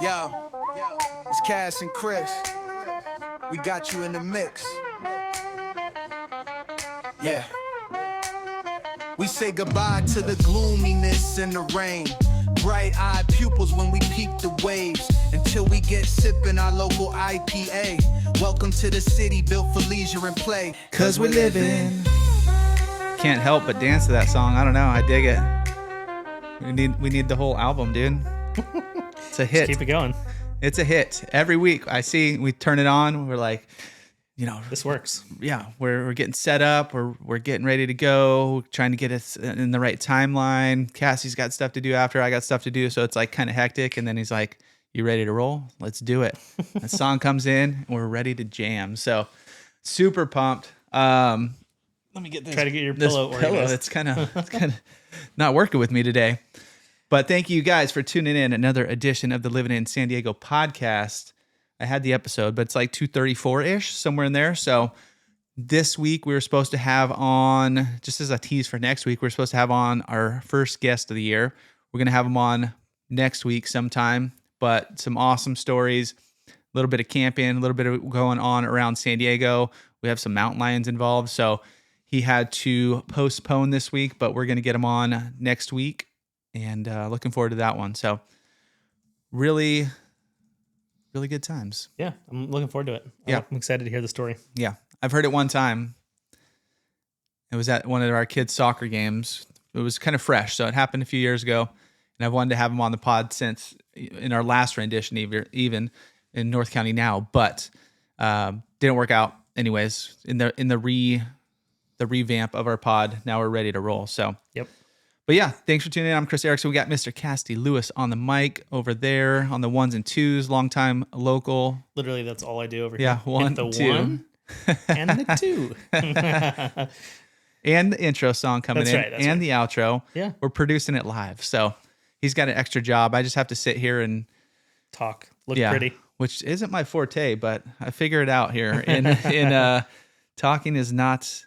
Yo, it's Cass and Chris. We got you in the mix. Yeah. We say goodbye to the gloominess and the rain. Bright-eyed pupils when we peep the waves. Until we get sipping our local IPA. Welcome to the city built for leisure and play. Cause we're living. Can't help but dance to that song. I don't know. I dig it. We need the whole album, dude. It's a hit. Just keep it going. It's a hit. Every week I see we turn it on. We're like, you know, this works. Yeah, we're getting set up. We're getting ready to go. Trying to get us in the right timeline. Cassie's got stuff to do after. I got stuff to do, so it's like kind of hectic. And then he's like, "You ready to roll? Let's do it." The song comes in, and we're ready to jam. So super pumped. Let me get this. Try to get your pillow organized. It's kind of not working with me today. But thank you guys for tuning in. Another edition of the Livin in San Diego podcast. I had the episode, but it's like 234-ish, somewhere in there. So this week we were supposed to have on, just as a tease for next week, we're supposed to have on our first guest of the year. We're going to have him on next week sometime, but some awesome stories, a little bit of camping, a little bit of going on around San Diego. We have some mountain lions involved. So he had to postpone this week, but we're going to get him on next week. And looking forward to that one. So really, really good times. Yeah, I'm looking forward to it. Yeah. I'm excited to hear the story. Yeah. I've heard it one time. It was at one of our kids' soccer games. It was kind of fresh. So it happened a few years ago. And I've wanted to have him on the pod since in our last rendition, even in North County now. But didn't work out anyways. In the revamp of our pod, now we're ready to roll. So yep. But yeah, thanks for tuning in. I'm Chris Erickson. We got Mr. Cassidy Lewis on the mic over there on the ones and twos, longtime local. Literally, that's all I do over here. Yeah, one, the two. One and the two. And the intro song coming in, and the outro. Yeah. We're producing it live. So he's got an extra job. I just have to sit here and talk, look pretty. Which isn't my forte, but I figure it out here. In talking is not...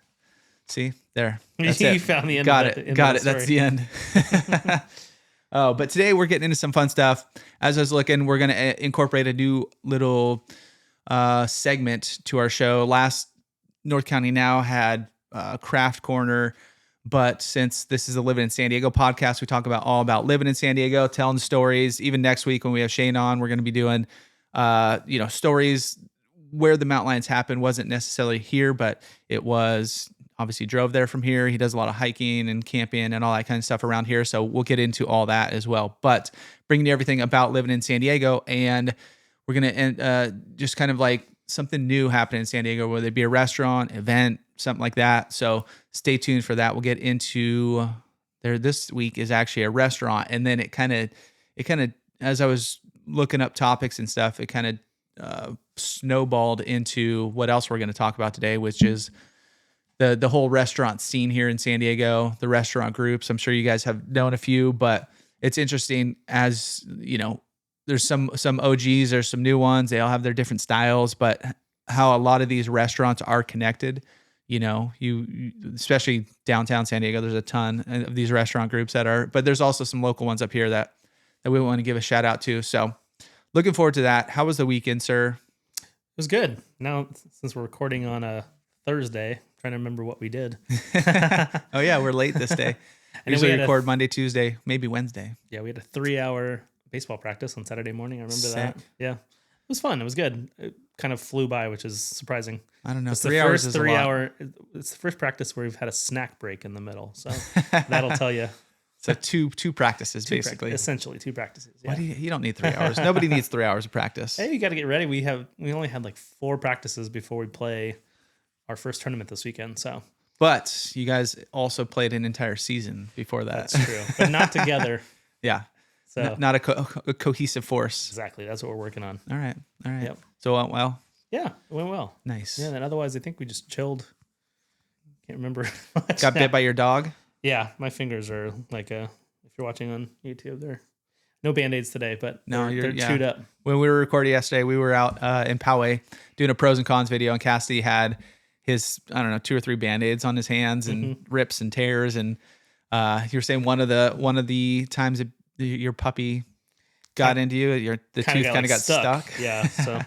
See, there. That's you it. Found the end Got of it. Got it. That's the end. Oh, but today we're getting into some fun stuff. As I was looking, we're going to incorporate a new little segment to our show. Last North County Now had Craft Corner, but since this is a Livin in San Diego podcast, we talk all about living in San Diego, telling stories. Even next week when we have Shane on, we're going to be doing stories where the mountain lions happened. Wasn't necessarily here, but it was... Obviously drove there from here. He does a lot of hiking and camping and all that kind of stuff around here. So we'll get into all that as well. But bringing you everything about living in San Diego. And we're going to just kind of like something new happening in San Diego, whether it be a restaurant, event, something like that. So stay tuned for that. We'll get into there. This week is actually a restaurant. And then it kind of, as I was looking up topics and stuff, it kind of snowballed into what else we're going to talk about today, which is the whole restaurant scene here in San Diego, the restaurant groups. I'm sure you guys have known a few, but it's interesting as, you know, there's some OGs, there's some new ones. They all have their different styles, but how a lot of these restaurants are connected, you know, you especially downtown San Diego, there's a ton of these restaurant groups but there's also some local ones up here that we want to give a shout out to. So looking forward to that. How was the weekend, sir? It was good. Now, since we're recording on a Thursday, trying to remember what we did. Oh yeah, we're late this day. Usually record Monday, Tuesday, maybe Wednesday. Yeah, we had a 3-hour baseball practice on Saturday morning. I remember Sick. that. Yeah, it was fun. It was good. It kind of flew by, which is surprising. I don't know. It's 3 hours is a lot. It's the first practice where we've had a snack break in the middle, so that'll tell you. So two practices, basically. Essentially, 2 practices. Yeah. Why you don't need 3 hours. Nobody needs 3 hours of practice. Hey, you got to get ready. We only had like 4 practices before we play our first tournament this weekend. So, but you guys also played an entire season before that. That's true, but not together. Yeah. So not a cohesive force. Exactly. That's what we're working on. All right. Yep. So it went well. Yeah, it went well. Nice. Yeah. And otherwise, I think we just chilled. Can't remember. Got bit by your dog? Yeah, my fingers are like if you're watching on YouTube, they're no Band-Aids today, but they're chewed up. When we were recording yesterday, we were out in Poway doing a pros and cons video, and Cassidy had his, 2 or 3 Band-Aids on his hands and rips and tears. And you were saying one of the times that your puppy got into you. The tooth kind of got stuck. Yeah. So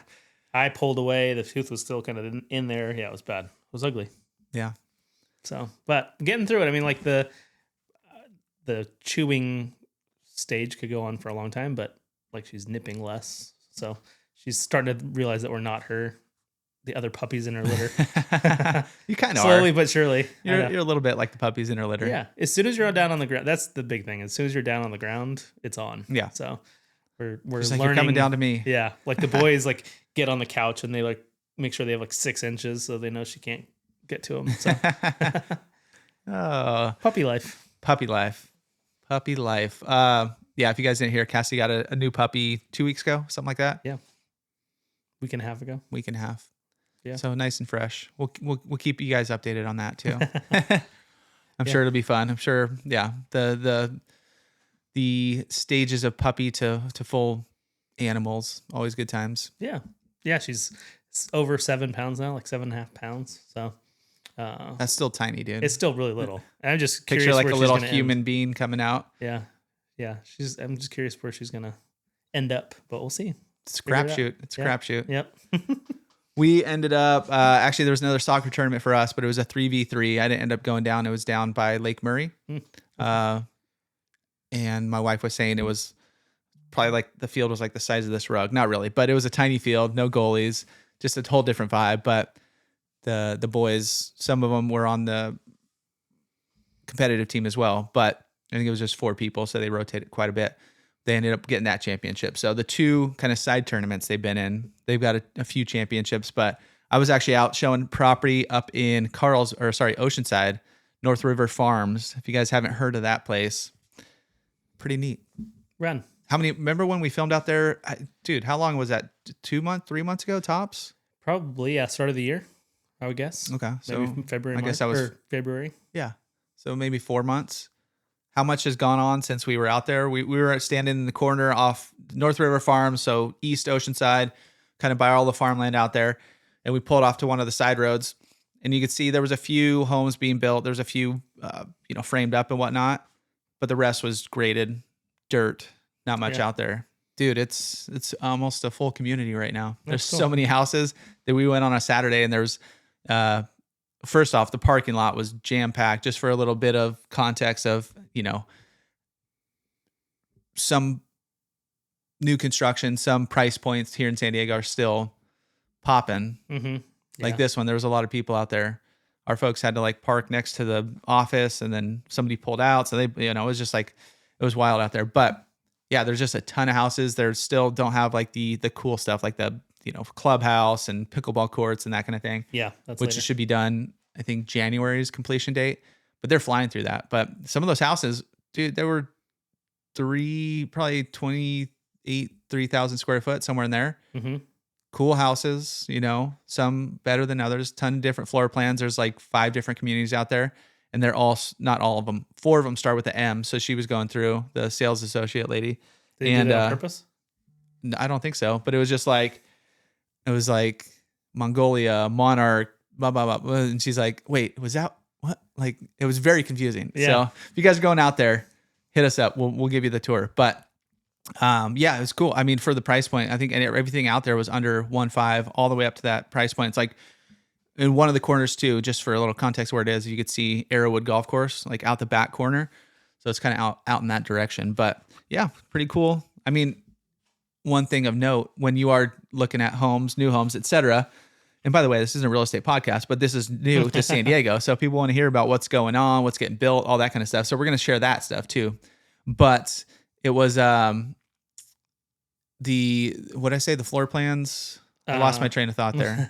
I pulled away. The tooth was still kind of in there. Yeah, it was bad. It was ugly. Yeah. So, but getting through it. I mean, like the chewing stage could go on for a long time, but like she's nipping less. So she's starting to realize that we're not the other puppies in her litter. You kind of slowly but surely. You're a little bit like the puppies in her litter. Yeah. As soon as you're down on the ground, that's the big thing. As soon as you're down on the ground, it's on. Yeah. So we're Just learning. Like you're coming down to me. Yeah. Like the boys like get on the couch and they like make sure they have like 6 inches so they know she can't get to them. So oh, puppy life. Yeah, if you guys didn't hear, Cassie got a new puppy 2 weeks ago, something like that. Yeah. Week and a half ago. Week and a half. Yeah. So nice and fresh. We'll keep you guys updated on that too. I'm sure it'll be fun. I'm sure. Yeah. The stages of puppy to full animals, always good times. Yeah. Yeah. She's over 7 pounds now, like 7.5 pounds. So that's still tiny, dude. it's still really little. And I'm just picture curious like where a she's little gonna human end. being coming out. Yeah. Yeah. I'm just curious where she's going to end up, but we'll see. It's a crapshoot. It's a crapshoot. Yep. We ended up, actually, there was another soccer tournament for us, but it was a 3v3. I didn't end up going down. It was down by Lake Murray. And my wife was saying it was probably like the field was like the size of this rug. Not really, but it was a tiny field, no goalies, just a whole different vibe. But the boys, some of them were on the competitive team as well, but I think it was just 4 people, so they rotated quite a bit. They ended up getting that championship. So the 2 kind of side tournaments they've been in, they've got a few championships, but I was actually out showing property up in Oceanside, North River Farms. If you guys haven't heard of that place, pretty neat. Run. Remember when we filmed out there? Dude, how long was that? 2 months, 3 months ago, tops? Probably, yeah. Start of the year, I would guess. Okay. So maybe February, I guess that was February. Yeah. So maybe 4 months. How much has gone on since we were out there? We were standing in the corner off North River Farms, so East Oceanside, kind of by all the farmland out there. And we pulled off to one of the side roads, and you could see there was a few homes being built. There was a few, framed up and whatnot, but the rest was graded dirt. Not much out there, dude. It's almost a full community right now. There's so many houses that we went on a Saturday, and there's first off, the parking lot was jam packed. Just for a little bit of context of, some new construction, some price points here in San Diego are still popping. Mm-hmm. Yeah. Like this one, there was a lot of people out there. Our folks had to like park next to the office, and then somebody pulled out. So they, it was just like, it was wild out there. But yeah, there's just a ton of houses. There still don't have like the cool stuff, like the, clubhouse and pickleball courts and that kind of thing. Yeah. That's which later. should be done, I think January's completion date, but they're flying through that. But some of those houses, dude, there were probably 3,000 square foot, somewhere in there. Mm-hmm. Cool houses, some better than others, ton of different floor plans. There's like 5 different communities out there, and they're all, not all of them, 4 of them start with the M. So she was going through, the sales associate lady. Did they do that on purpose? I don't think so, but it was just like, Mongolia, Monarch, blah, blah, blah. And she's like, wait, was that what? Like, it was very confusing. Yeah. So if you guys are going out there, hit us up. We'll give you the tour. But it was cool. I mean, for the price point, I think everything out there was under 1.5 all the way up to that price point. It's like in one of the corners too, just for a little context where it is, you could see Arrowwood Golf Course, like out the back corner. So it's kind of out in that direction. But yeah, pretty cool. I mean, one thing of note, when you are looking at homes, new homes, etc. And by the way, this isn't a real estate podcast, but this is new to San Diego. So people want to hear about what's going on, what's getting built, all that kind of stuff. So we're going to share that stuff too. But it was the floor plans. I lost my train of thought there.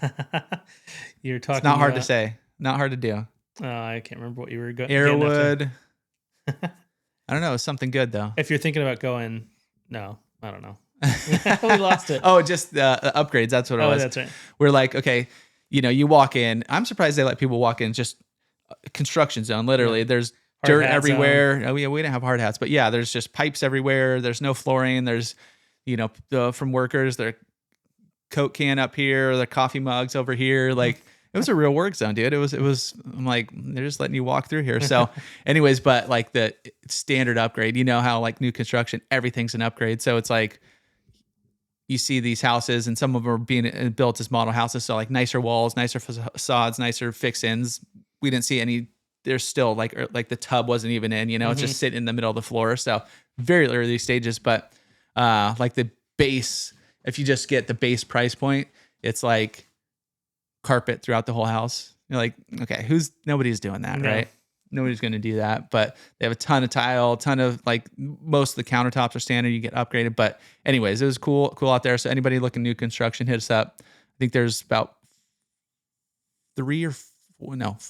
You're talking. It's not hard to say, not hard to do. I can't remember what you were going. Arrowwood. I don't know. It's something good though. If you're thinking about going, no, I don't know. We lost it. Oh, just the upgrades. That's what it was. That's right. We're like, okay, you walk in. I'm surprised they let people walk in just construction zone. Literally, there's dirt everywhere. Oh, yeah, we didn't have hard hats, but yeah, there's just pipes everywhere. There's no flooring. There's, from workers, their Coke can up here, their coffee mugs over here. Like, was a real work zone, dude. It was, I'm like, they're just letting you walk through here. So anyways, but like the standard upgrade, you know how like new construction, everything's an upgrade. So it's like, you see these houses and some of them are being built as model houses. So like nicer walls, nicer facades, nicer fix-ins. We didn't see any, there's still like the tub wasn't even in, you know, it's just sitting in the middle of the floor. So very early stages, but like the base, if you just get the base price point, it's like carpet throughout the whole house. You're like, okay, nobody's doing that, right? Nobody's going to do that, but they have a ton of tile, ton of like most of the countertops are standard. You get upgraded, but anyways, it was cool out there. So anybody looking new construction, hit us up. I think there's about 400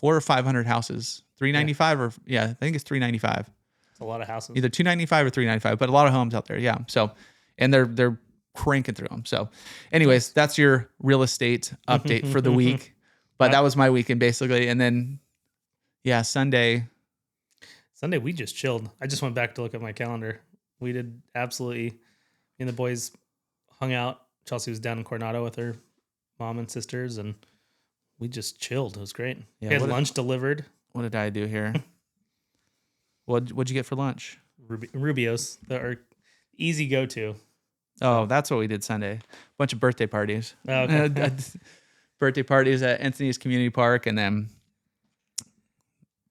or 500 houses, 395 or I think it's 395. It's a lot of houses. Either 295 or 395, but a lot of homes out there. Yeah. So, and they're cranking through them. So anyways, that's your real estate update for the week, but that was my weekend basically. And then Sunday we just chilled. I just went back to look at my calendar. We did absolutely, me and the boys hung out. Chelsea was down in Coronado with her mom and sisters, and we just chilled. It was great. Yeah, we had lunch delivered. What did I do here? What'd you get for lunch? Rubio's, our easy go-to. Oh, that's what we did Sunday. Bunch of birthday parties. Oh, okay. Birthday parties at Encinitas Community Park, and then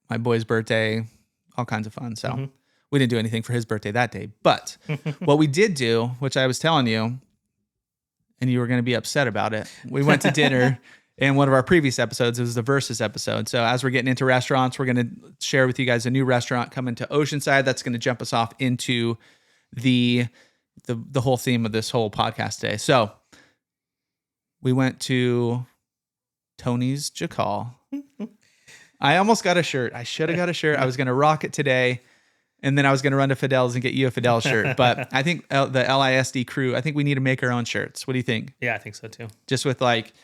my boy's birthday, all kinds of fun. So we didn't do anything for his birthday that day. But what we did do, which I was telling you, and you were going to be upset about it, we went to dinner in one of our previous episodes. It was the Versus episode. So as we're getting into restaurants, we're going to share with you guys a new restaurant coming to Oceanside. That's going to jump us off into the whole theme of this whole podcast today. So we went to Tony's Jacal. I almost got a shirt. I should have got a shirt. I was going to rock it today, and then I was going to run to Fidel's and get you a Fidel shirt. But I think the LISD crew, I think we need to make our own shirts. What do you think? Yeah, I think so too. Just with like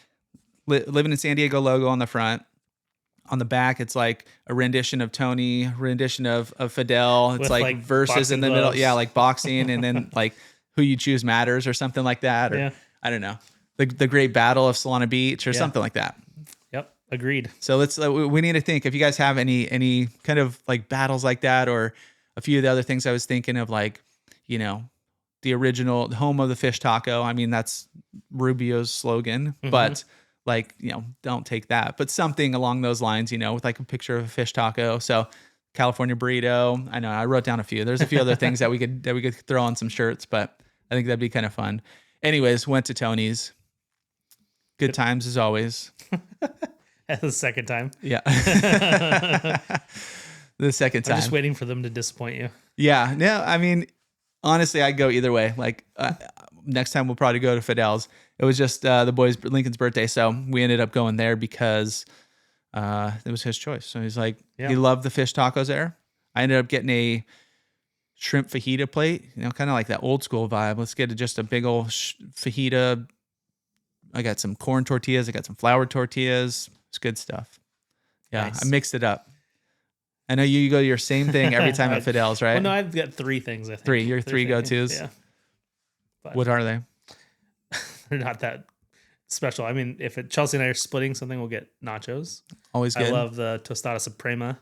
Livin in San Diego logo on the front. On the back, it's like a rendition of Tony, rendition of Fidel. It's with like verses in the gloves. middle. Yeah, like boxing, and then like who you choose matters or something like that. Or I don't know. The Great Battle of Solana Beach or something like that. Yep, agreed. So let's we need to think if you guys have any kind of like battles like that, or a few of the other things I was thinking of, like, you know, the original home of the fish taco. I mean, that's Rubio's slogan, but like, you know, don't take that, but something along those lines, you know, with like a picture of a fish taco. So California burrito. I know I wrote down a few. There's a few other things that we could throw on some shirts, but I think that'd be kind of fun. Anyways, went to Tony's. Good times as always. The second time. Yeah. The second time. I'm just waiting for them to disappoint you. Yeah. No, I mean, honestly, I'd go either way. Like next time we'll probably go to Fidel's. It was just the boys' Lincoln's birthday, so we ended up going there because it was his choice. So he's like, he loved the fish tacos there. I ended up getting a shrimp fajita plate, you know, kind of like that old school vibe. Let's get just a big old fajita. I got some corn tortillas. I got some flour tortillas. It's good stuff. Yeah, nice. I mixed it up. I know you go to your same thing every time at Fidel's, right? Well, no, I've got three things, I think. Your three go-tos? Yeah. But what are they? they're not that special. I mean, if Chelsea and I are splitting something, we'll get nachos. Always good. I love the tostada suprema,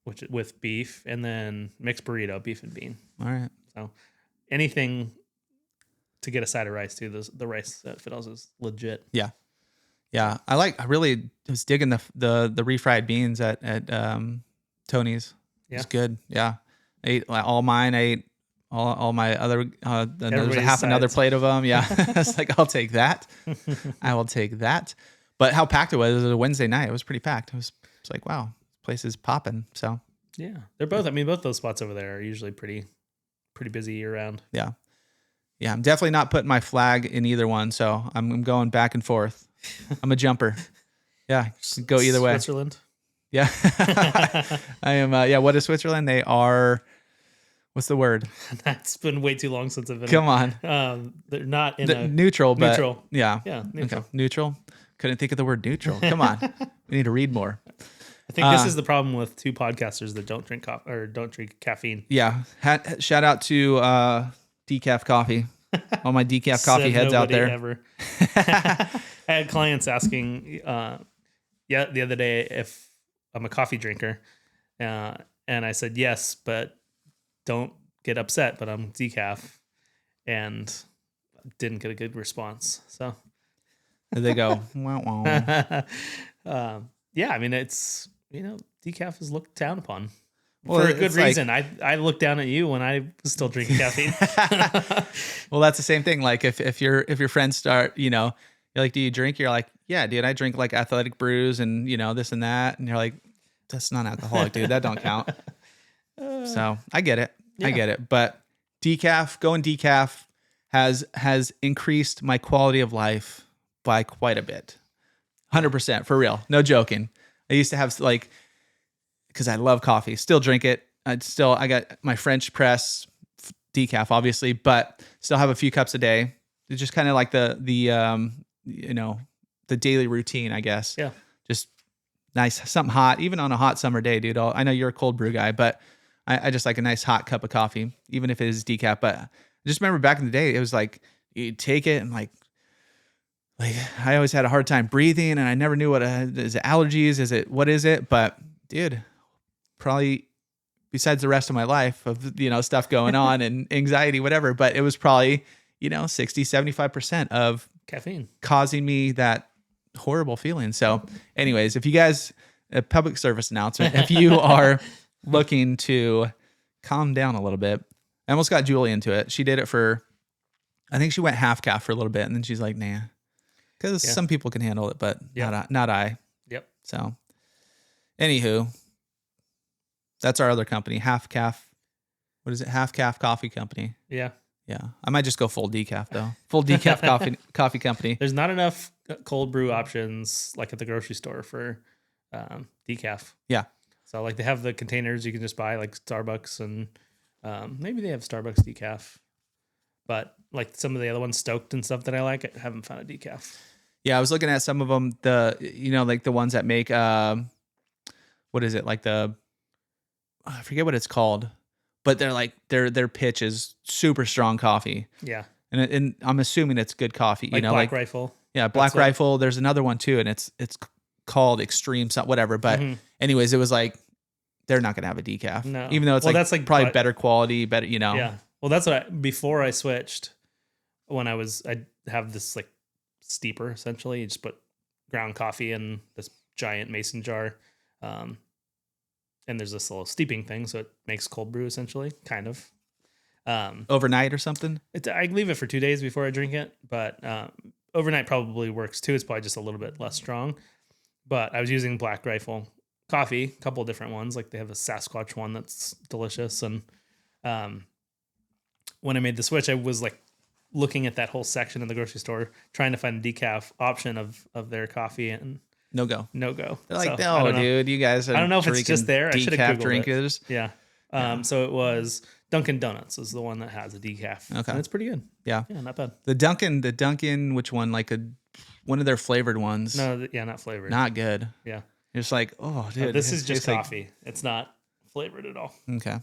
which with beef, and then mixed burrito, beef and bean. All right. So anything to get a side of rice too. The rice at Fidel's is legit. Yeah. Yeah. I really was digging the refried beans at Tony's. Yeah. It's good. Yeah. I ate all mine. I ate all my other, there's a half another plate of them. Yeah. It's like, I'll take that. I will take that. But how packed it was a Wednesday night. It was pretty packed. It's like, wow, this place is popping. So yeah, they're both, I mean, both those spots over there are usually pretty busy year round. Yeah. Yeah. I'm definitely not putting my flag in either one. So I'm going back and forth. I'm a jumper. Yeah. Go either way. Switzerland. Yeah. I am. Yeah. What is Switzerland? They are, what's the word? That's been way too long since I've been. Come on. They're not in a neutral, but neutral. Yeah. Yeah. Neutral. Okay. Neutral. Couldn't think of the word neutral. Come on. We need to read more. I think this is the problem with two podcasters that don't drink coffee or don't drink caffeine. Yeah. Shout out to Decaf Coffee. All my decaf coffee heads out there. Ever. I had clients asking, the other day if I'm a coffee drinker, and I said yes, but don't get upset, but I'm decaf, and didn't get a good response. So They go, wow, wow. yeah, I mean, it's, decaf is looked down upon. Well, for a good it's like- reason. I looked down at you when I was still drinking caffeine. Well, that's the same thing. Like if your friends start, you're like, do you drink? You're like, yeah, dude, I drink like athletic brews and this and that. And you're like, that's non-alcoholic, dude. That don't count. So I get it. I Yeah. get it. But going decaf has increased my quality of life by quite a bit. 100% for real. No joking. I used to have because I love coffee, still drink it. I got my French press decaf, obviously, but still have a few cups a day. It's just kind of like the daily routine, I guess. Yeah. Just nice, something hot, even on a hot summer day, dude. I know you're a cold brew guy, but I just like a nice hot cup of coffee, even if it is decaf. But I just remember back in the day, it was like you take it and like I always had a hard time breathing, and I never knew is it allergies? What is it? But dude, probably besides the rest of my life of, stuff going on and anxiety, whatever, but it was probably, 60, 75% of Caffeine. causing me that horrible feeling. So anyways, if you guys, a public service announcement, if you are looking to calm down a little bit, I almost got Julie into it. She did it I think she went half calf for a little bit, and then she's like, nah, because some people can handle it, but not I. Yep. So anywho, that's our other company, Half Calf. What is it? Half Calf Coffee Company. Yeah. Yeah. I might just go full decaf though. Full decaf coffee company. There's not enough cold brew options like at the grocery store for decaf. Yeah. So like they have the containers you can just buy like Starbucks, and maybe they have Starbucks decaf, but like some of the other ones, Stoked and stuff that I like, I haven't found a decaf. Yeah. I was looking at some of them, like the ones that make, what is it? Like I forget what it's called, but they're like, their pitch is super strong coffee. Yeah. And I'm assuming it's good coffee, Like Black Rifle. Yeah. Black Rifle. There's another one too. And it's called Extreme, whatever. But anyways, it was like, they're not going to have a decaf. No. Even though it's that's like probably better quality, better, Yeah. Well, that's what before I switched, when I'd have this like steeper, essentially. You just put ground coffee in this giant mason jar. And there's this little steeping thing, so it makes cold brew essentially, kind of. Overnight or something? I leave it for 2 days before I drink it, but overnight probably works too. It's probably just a little bit less strong. But I was using Black Rifle coffee, a couple of different ones. Like they have a Sasquatch one that's delicious. And when I made the switch, I was like looking at that whole section in the grocery store, trying to find a decaf option of their coffee, and No go. They're like, no, dude, you guys are I don't know if it's just there. I should have Googled drinkers. it. Yeah. So it was Dunkin' Donuts is the one that has a decaf. Okay. And it's pretty good. Yeah. Yeah, not bad. The Dunkin', which one? Like one of their flavored ones. No, not flavored. Not good. Yeah. You're just like, oh, dude. This is just tastes coffee. It's not flavored at all. Okay.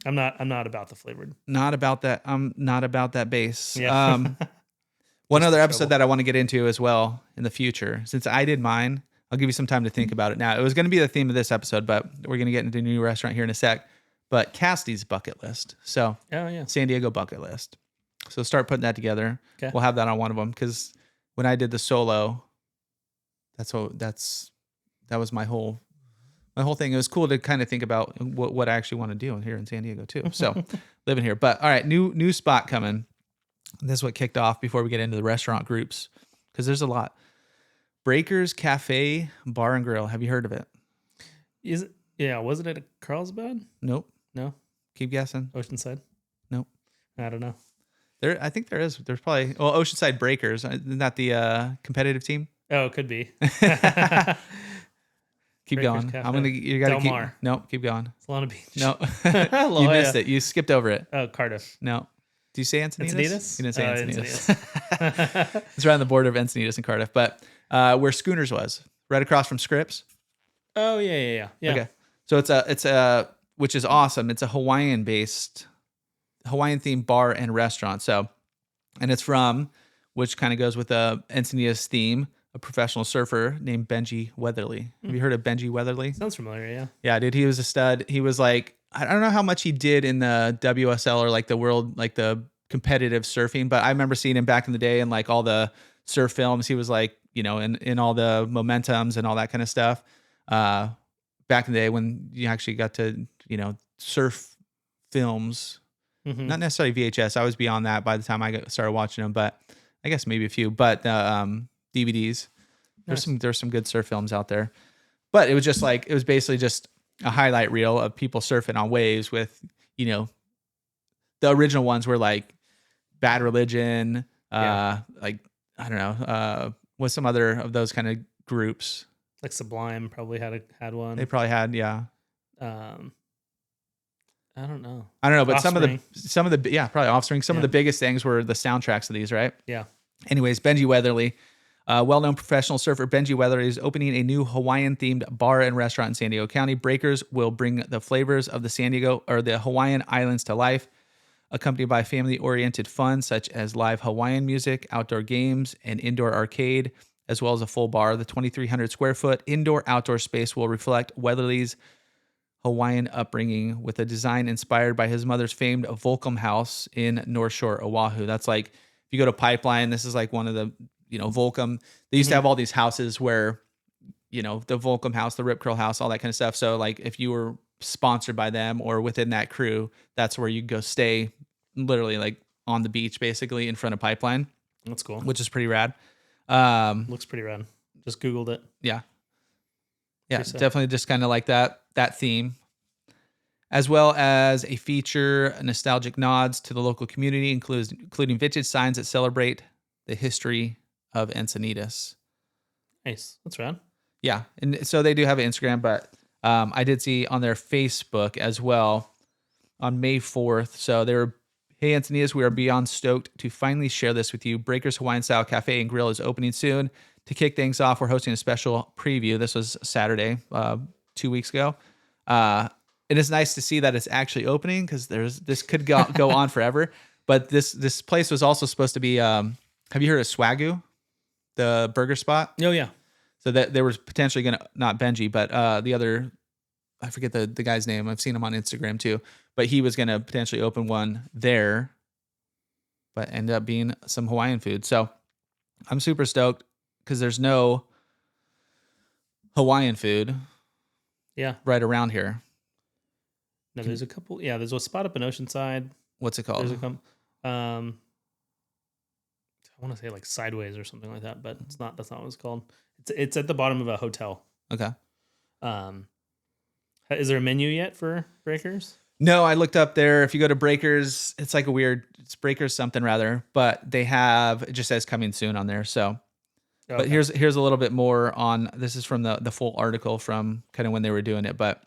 I'm not about the flavored. Not about that. I'm not about that base. Yeah. One other episode that I want to get into as well in the future, since I did mine, I'll give you some time to think about it now. It was going to be the theme of this episode, but we're going to get into a new restaurant here in a sec. But Cassidy's bucket list. So San Diego bucket list. So start putting that together. Okay. We'll have that on one of them, because when I did the solo, that was my whole thing. It was cool to kind of think about what I actually want to do here in San Diego too. So living here. But all right, new spot coming. This is what kicked off before we get into the restaurant groups, because there's a lot. Breakers Café Bar and Grill. Have you heard of it? Is it? Yeah. Wasn't it a Carlsbad? Nope. No. Keep guessing. Oceanside? Nope. I don't know. I think there is. There's probably Oceanside Breakers. Isn't that the competitive team? Oh, it could be. Keep Breakers going. Cafe. You gotta Del keep. Mar. Nope. Keep going. Solana Beach. No. La You missed Jolla. it. You skipped over it. Oh, Cardiff. No. Do you say Encinitas? Encinitas? You didn't say Oh, Encinitas. It's right on the border of Encinitas and Cardiff, but where Schooners was, right across from Scripps. Oh, yeah. Okay. So it's a which is awesome. It's a Hawaiian themed bar and restaurant. So, and it's from which kind of goes with the Encinitas theme, a professional surfer named Benji Weatherly. Have you heard of Benji Weatherly? Sounds familiar, yeah. Yeah, dude, he was a stud. He was like, I don't know how much he did in the WSL or like the world, like the competitive surfing, but I remember seeing him back in the day in like all the surf films. He was like, in all the momentums and all that kind of stuff. Back in the day when you actually got to, surf films, not necessarily VHS. I was beyond that by the time I started watching them, but I guess maybe a few, but DVDs. Nice. There's some good surf films out there, but it was basically just a highlight reel of people surfing on waves with, the original ones were like Bad Religion, like, I don't know, what's some other of those kind of groups? Like Sublime probably had one. They probably had, yeah. I don't know. But Offspring. some of the probably Offspring. Some of the biggest things were the soundtracks of these, right? Yeah. Anyways, Benji Weatherly, well-known professional surfer Benji Weatherly is opening a new Hawaiian-themed bar and restaurant in San Diego County. Breakers will bring the flavors of the Hawaiian Islands to life, accompanied by family-oriented fun such as live Hawaiian music, outdoor games, and indoor arcade, as well as a full bar. The 2,300 square foot indoor-outdoor space will reflect Weatherly's Hawaiian upbringing with a design inspired by his mother's famed Volcom House in North Shore, Oahu. That's like, if you go to Pipeline, this is like one of the, Volcom. They used to have all these houses where, the Volcom House, the Rip Curl House, all that kind of stuff. So like if you were sponsored by them or within that crew, that's where you go stay literally like on the beach, basically in front of Pipeline. That's cool. Which is pretty rad. Looks pretty rad. Just Googled it. Yeah. Yeah, definitely just kind of like that theme, as well as a feature nostalgic nods to the local community, including vintage signs that celebrate the history of Encinitas. Nice. That's rad. Yeah, and so they do have an Instagram, but I did see on their Facebook as well on May 4th. So they were, hey Encinitas, we are beyond stoked to finally share this with you. Breakers Hawaiian Style Cafe and Grill is opening soon. To kick things off, we're hosting a special preview. This was Saturday, 2 weeks ago. It is nice to see that it's actually opening because this could go on forever. But this place was also supposed to be. Have you heard of Swagoo, the burger spot? Oh yeah. So that there was potentially gonna, not Benji, but the other, I forget the guy's name. I've seen him on Instagram too. But he was gonna potentially open one there, but ended up being some Hawaiian food. So I'm super stoked, because there's no Hawaiian food right around here. No, there's a couple. Yeah, there's a spot up in Oceanside. What's it called? There's a couple. I want to say like Sideways or something like that, but it's not. That's not what it's called. It's at the bottom of a hotel. Okay. Is there a menu yet for Breakers? No, I looked up there. If you go to Breakers, it's like it's Breakers something rather, but they have, it just says coming soon on there. So. Okay. But here's a little bit more on, this is from the full article from kind of when they were doing it. But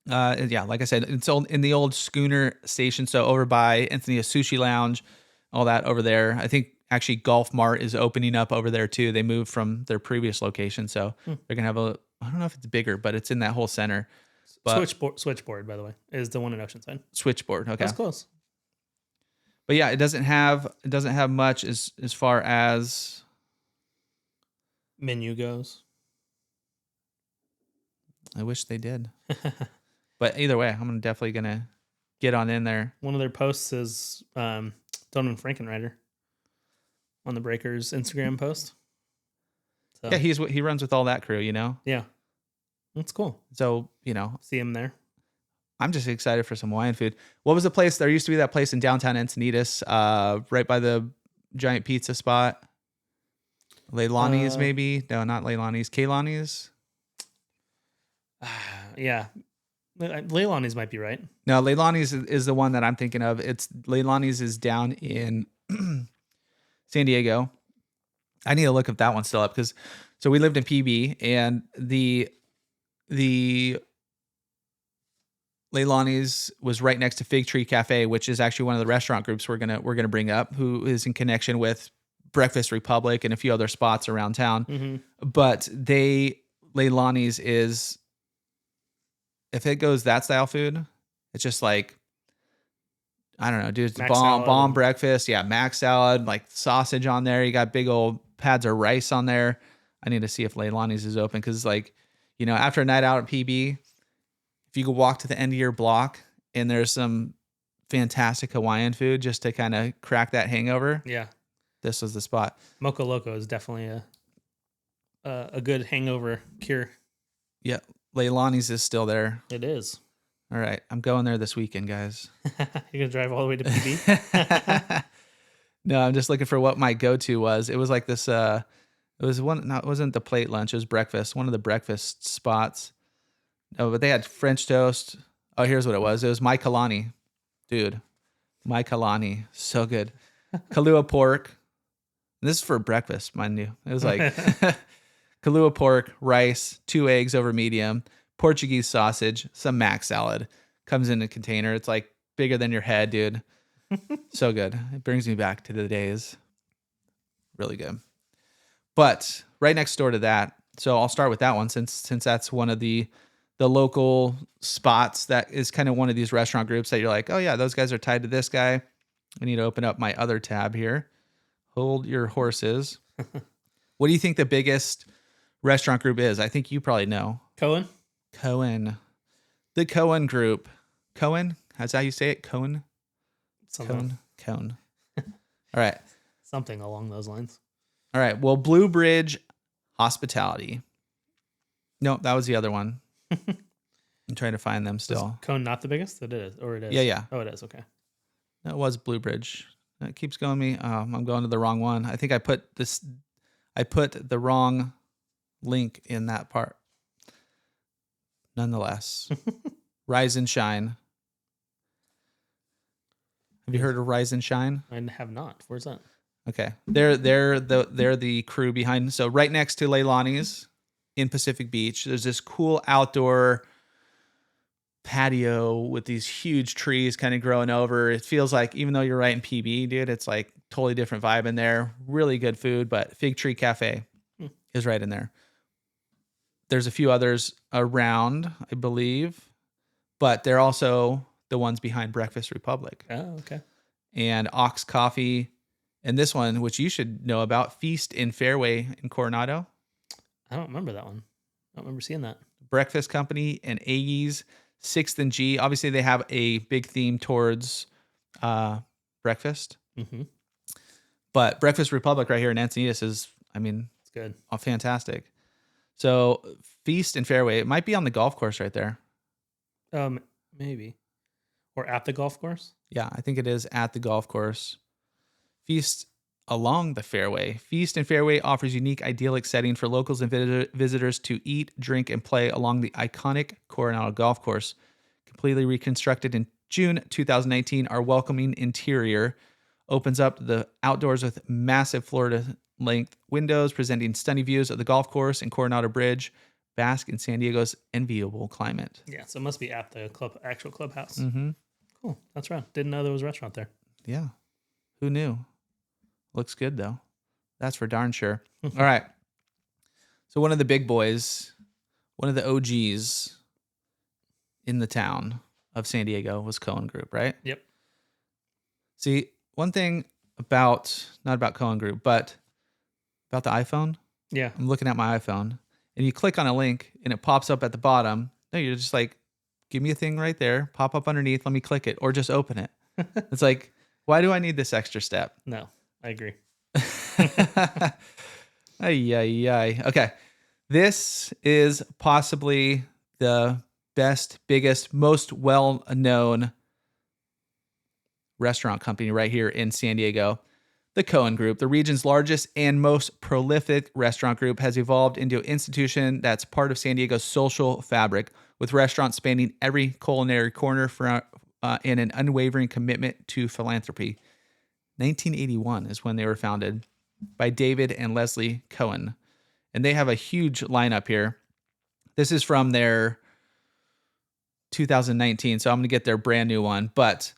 yeah, like I said, it's in the old Schooner Station. So over by Encinitas Sushi Lounge, all that over there. I think actually Golf Mart is opening up over there too. They moved from their previous location. So they're going to have I don't know if it's bigger, but it's in that whole center. But Switchboard, by the way, is the one in Oceanside. Switchboard. Okay. That's close. But yeah, it doesn't have much as far as menu goes. I wish they did. But either way, I'm definitely gonna get on in there. One of their posts is Donovan Frankenreiter on the Breakers Instagram post. So, yeah, he runs with all that crew, Yeah, that's cool. So see him there. I'm just excited for some Hawaiian food. What was the place? There used to be that place in downtown Encinitas, right by the giant pizza spot. Leilani's maybe? No, not Leilani's. Kaylani's? Yeah. Leilani's might be right. No, Leilani's is the one that I'm thinking of. Leilani's is down in San Diego. I need to look if that one's still up, because so we lived in PB, and the Leilani's was right next to Fig Tree Cafe, which is actually one of the restaurant groups we're gonna bring up, who is in connection with Breakfast Republic and a few other spots around town. Mm-hmm. But Leilani's is, if it goes that style food, it's just like I don't know, dude. It's Mac bomb salad and- breakfast. Yeah, mac salad, like sausage on there. You got big old pads of rice on there. I need to see if Leilani's is open because, like, after a night out at PB, if you could walk to the end of your block and there's some fantastic Hawaiian food just to kind of crack that hangover, Yeah. this was the spot. Mocha Loco is definitely a good hangover cure. Yeah, Leilani's is still there. It is. All right, I'm going there this weekend, guys. You're gonna drive all the way to PB? No, I'm just looking for what my go-to was. It was like this. It was one. No, it wasn't the plate lunch. It was breakfast. One of the breakfast spots. No, but they had French toast. Oh, here's what it was. It was my Kalani, dude. My Kalani, so good. Kalua pork. And this is for breakfast, mind you. It was like Kalua pork, rice, 2 eggs over medium, Portuguese sausage, some mac salad. Comes in a container. It's like bigger than your head, dude. So good. It brings me back to the days. Really good. But right next door to that, so I'll start with that one since that's one of the local spots that is kind of one of these restaurant groups that you're like, oh yeah, those guys are tied to this guy. I need to open up my other tab here. Hold your horses. What do you think the biggest restaurant group is? I think you probably know. Cohen? Cohen. The Cohen group. Cohen? How's how you say it? Cohen? Something. Cone. All right. Something along those lines. All right. Well, Blue Bridge Hospitality. No, that was the other one. I'm trying to find them still. Is Cone not the biggest? It is, or it is. Yeah. Oh, it is. Okay. No, it was Blue Bridge. It keeps going me. I'm going to the wrong one. I think I put the wrong link in that part. Nonetheless, Rise and Shine. Have you heard of Rise and Shine? I have not. Where's that? Okay. They're the crew behind. So right next to Leilani's in Pacific Beach, there's this cool outdoor patio with these huge trees kind of growing over. It feels like, even though you're right in PB, dude, it's like totally different vibe in there. Really good food, but Fig Tree Cafe is right in there. There's a few others around, I believe, but they're also the ones behind Breakfast Republic. Oh, okay. And Ox Coffee. And this one, which you should know about, Feast in Fairway in Coronado. I don't remember that one. I don't remember seeing that. Breakfast Company and Aggies, 6th and G. Obviously, they have a big theme towards breakfast. Mm-hmm. But Breakfast Republic right here in Encinitas is, It's good. fantastic. So Feast and Fairway, it might be on the golf course right there. Maybe. Or at the golf course? Yeah, I think it is at the golf course. Feast along the fairway. Feast and Fairway offers unique, idyllic setting for locals and visitors to eat, drink, and play along the iconic Coronado Golf Course. Completely reconstructed in June 2019, our welcoming interior opens up the outdoors with massive floor-to-length windows presenting stunning views of the golf course and Coronado Bridge. Bask in San Diego's enviable climate. Yeah, so it must be at the actual clubhouse. Mm-hmm. Cool. That's right. Didn't know there was a restaurant there. Yeah. Who knew? Looks good, though. That's for darn sure. All right. So one of the big boys, one of the OGs in the town of San Diego was Cohen Group, right? Yep. See, one thing about, not about Cohen Group, but about the iPhone. Yeah. I'm looking at my iPhone, and you click on a link, and it pops up at the bottom. No, you're just like, give me a thing right there, pop up underneath, let me click it, or just open it. It's like, why do I need this extra step? No, I agree. Ay. Okay. This is possibly the best, biggest, most well-known restaurant company right here in San Diego. The Cohen Group, the region's largest and most prolific restaurant group, has evolved into an institution that's part of San Diego's social fabric, with restaurants spanning every culinary corner and an unwavering commitment to philanthropy. 1981 is when they were founded by David and Leslie Cohen. And they have a huge lineup here. This is from their 2019, so I'm going to get their brand new one. But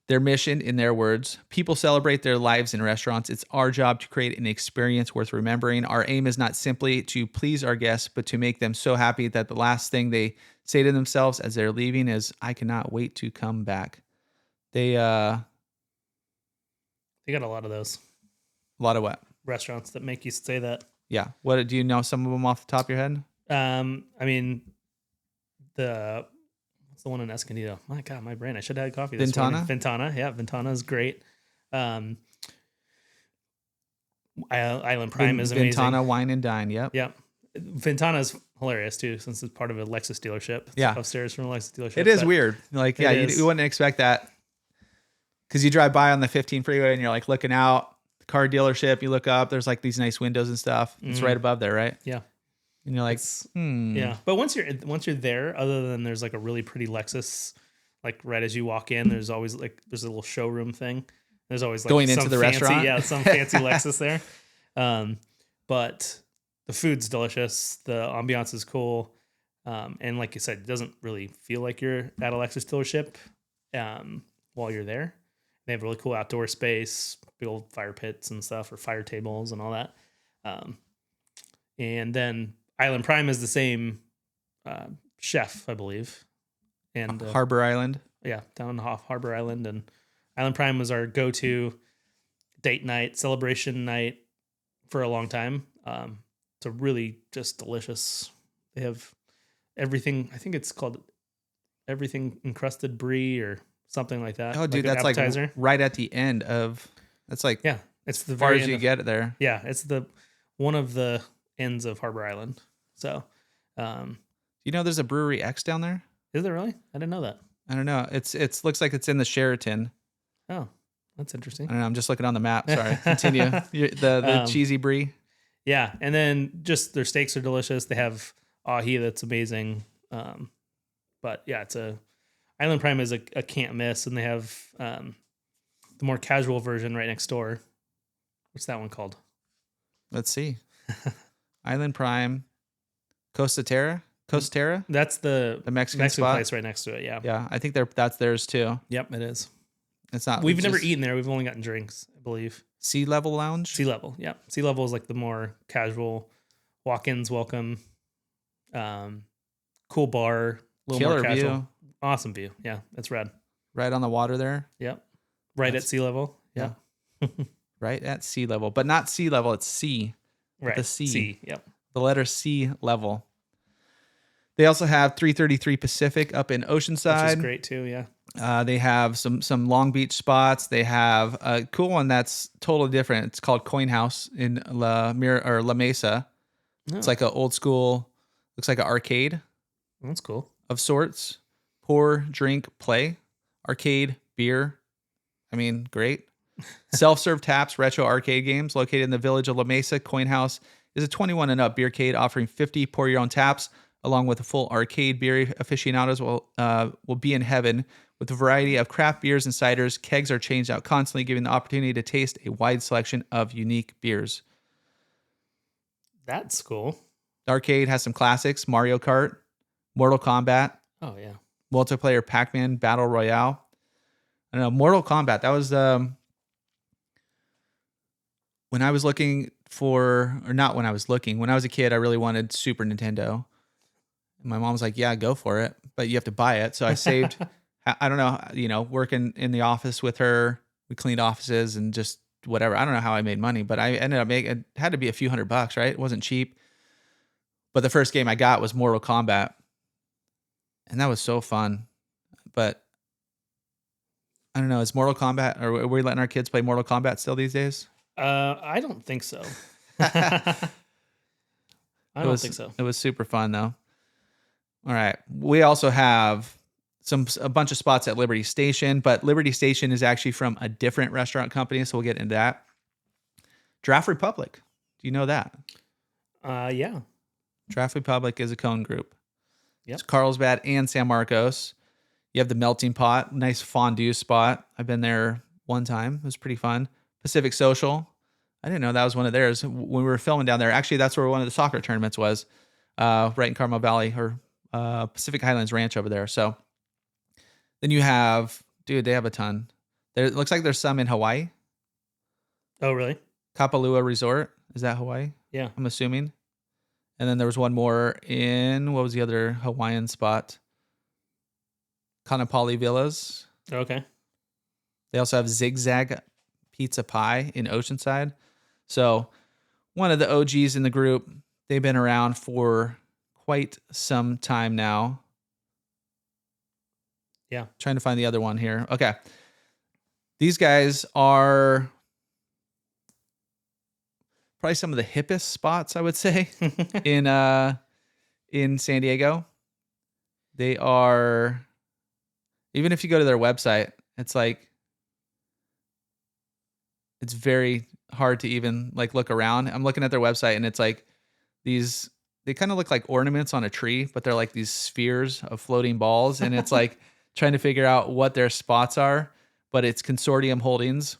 their mission, in their words, people celebrate their lives in restaurants. It's our job to create an experience worth remembering. Our aim is not simply to please our guests, but to make them so happy that the last thing they say to themselves as they're leaving is, I cannot wait to come back. They They got a lot of those a lot of what? restaurants that make you say that. Yeah. What do you know? Some of them off the top of your head? I mean, what's the one in Escondido? My God, my brain. I should have had coffee this morning. Ventana? Ventana. Yeah, Ventana is great. Island Prime is amazing. Ventana Wine and Dine. Yep. Yeah. Ventana is hilarious too, since it's part of a Lexus dealership. It's Yeah. upstairs from a Lexus dealership. It is but weird. Like, yeah, is. you wouldn't expect that because you drive by on the 15 freeway and you're like looking out the car dealership. You look up, there's like these nice windows and stuff. It's right above there, right? Yeah. And you're like, Yeah. But once you're there, other than there's like a really pretty Lexus, like right as you walk in, there's always like there's a little showroom thing. There's always like Going some into the fancy, restaurant? yeah, some fancy Lexus there. But the food's delicious. The ambiance is cool. And like you said, it doesn't really feel like you're at a Lexus dealership while you're there. They have a really cool outdoor space, big old fire pits and stuff, or fire tables and all that. And then Island Prime is the same chef, I believe. And Harbor Island. yeah, down off Harbor Island. And Island Prime was our go-to date night, celebration night for a long time. It's a really just delicious. They have everything. I think it's called everything encrusted brie or something like that. Oh, dude, an that's like appetizer. right at the end of. That's like Yeah, it's the as far very as end you of, get it there. Yeah, it's the one of the ends of Harbor Island. So, You know, there's a Brewery X down there. is there really? I didn't know that. I don't know. It's looks like it's in the Sheraton. Oh, that's interesting. I don't know. I'm just looking on the map. Sorry. Continue. The cheesy brie. Yeah, and then just their steaks are delicious. They have ahi that's amazing. But yeah, Island Prime is a can't miss, and they have the more casual version right next door. What's that one called? Let's see. Island Prime, Costa Terra. That's the Mexican spot? place right next to it. Yeah. Yeah, I think that's theirs too. Yep, it is. It's not. We've it's never just eaten there. We've only gotten drinks, I believe. Sea Level Lounge. Sea Level. Yeah. Sea Level is like the more casual walk-ins, welcome, cool bar, a little Killer more casual. view. Awesome view. Yeah, it's rad. Right on the water there. Yep. Right at sea level. Yeah. Right at sea level, but not sea level. It's sea. Right. The C. C. Yep. The letter C level. They also have 333 Pacific up in Oceanside. Which is great too. Yeah. They have some Long Beach spots. They have a cool one that's totally different. It's called Coin House in La Mesa. Oh, It's like an old school, looks like an arcade that's cool. of sorts. Pour, drink, play, arcade, beer. I mean, great. Self-serve taps, retro arcade games located in the village of La Mesa. Coin House is a 21 and up beercade offering 50 pour your own taps along with a full arcade. Beer aficionados will be in heaven with a variety of craft beers and ciders. Kegs are changed out constantly, giving the opportunity to taste a wide selection of unique beers. That's cool. The arcade has some classics: Mario Kart, Mortal Kombat, Oh yeah. multiplayer Pac-Man Battle Royale. I don't know, Mortal Kombat. That was when I was looking for, or not when I was looking. When I was a kid, I really wanted Super Nintendo. And my mom was like, "Yeah, go for it, but you have to buy it." So I saved. I don't know, working in the office with her, we cleaned offices and just whatever. I don't know how I made money, but I ended up making. It had to be a few $100, right? It wasn't cheap. But the first game I got was Mortal Kombat. And that was so fun. But I don't know, is Mortal Kombat, or are we letting our kids play Mortal Kombat still these days? I don't think so. I don't think so. It was super fun though. All right. We also have a bunch of spots at Liberty Station, but Liberty Station is actually from a different restaurant company, so we'll get into that. Draft Republic. Do you know that? Yeah. Draft Republic is a cone group. Yep. It's Carlsbad and San Marcos. You have the Melting Pot, nice fondue spot. I've been there one time. It was pretty fun. Pacific Social. I didn't know that was one of theirs. When we were filming down there, actually, that's where one of the soccer tournaments was, right in Carmel Valley, or Pacific Highlands Ranch over there. So then you have, dude, they have a ton. It looks like there's some in Hawaii. Oh, really? Kapalua Resort. Is that Hawaii? Yeah. I'm assuming. And then there was one more in, what was the other Hawaiian spot? Kanapali Villas. Okay. They also have Zigzag Pizza Pie in Oceanside. So one of the OGs in the group. They've been around for quite some time now. Yeah. Trying to find the other one here. Okay. These guys are probably some of the hippest spots, I would say, in San Diego. They are, even if you go to their website, it's like, it's very hard to even like look around. I'm looking at their website and it's like these, they kind of look like ornaments on a tree, but they're like these spheres of floating balls. And it's like trying to figure out what their spots are, but it's Consortium Holdings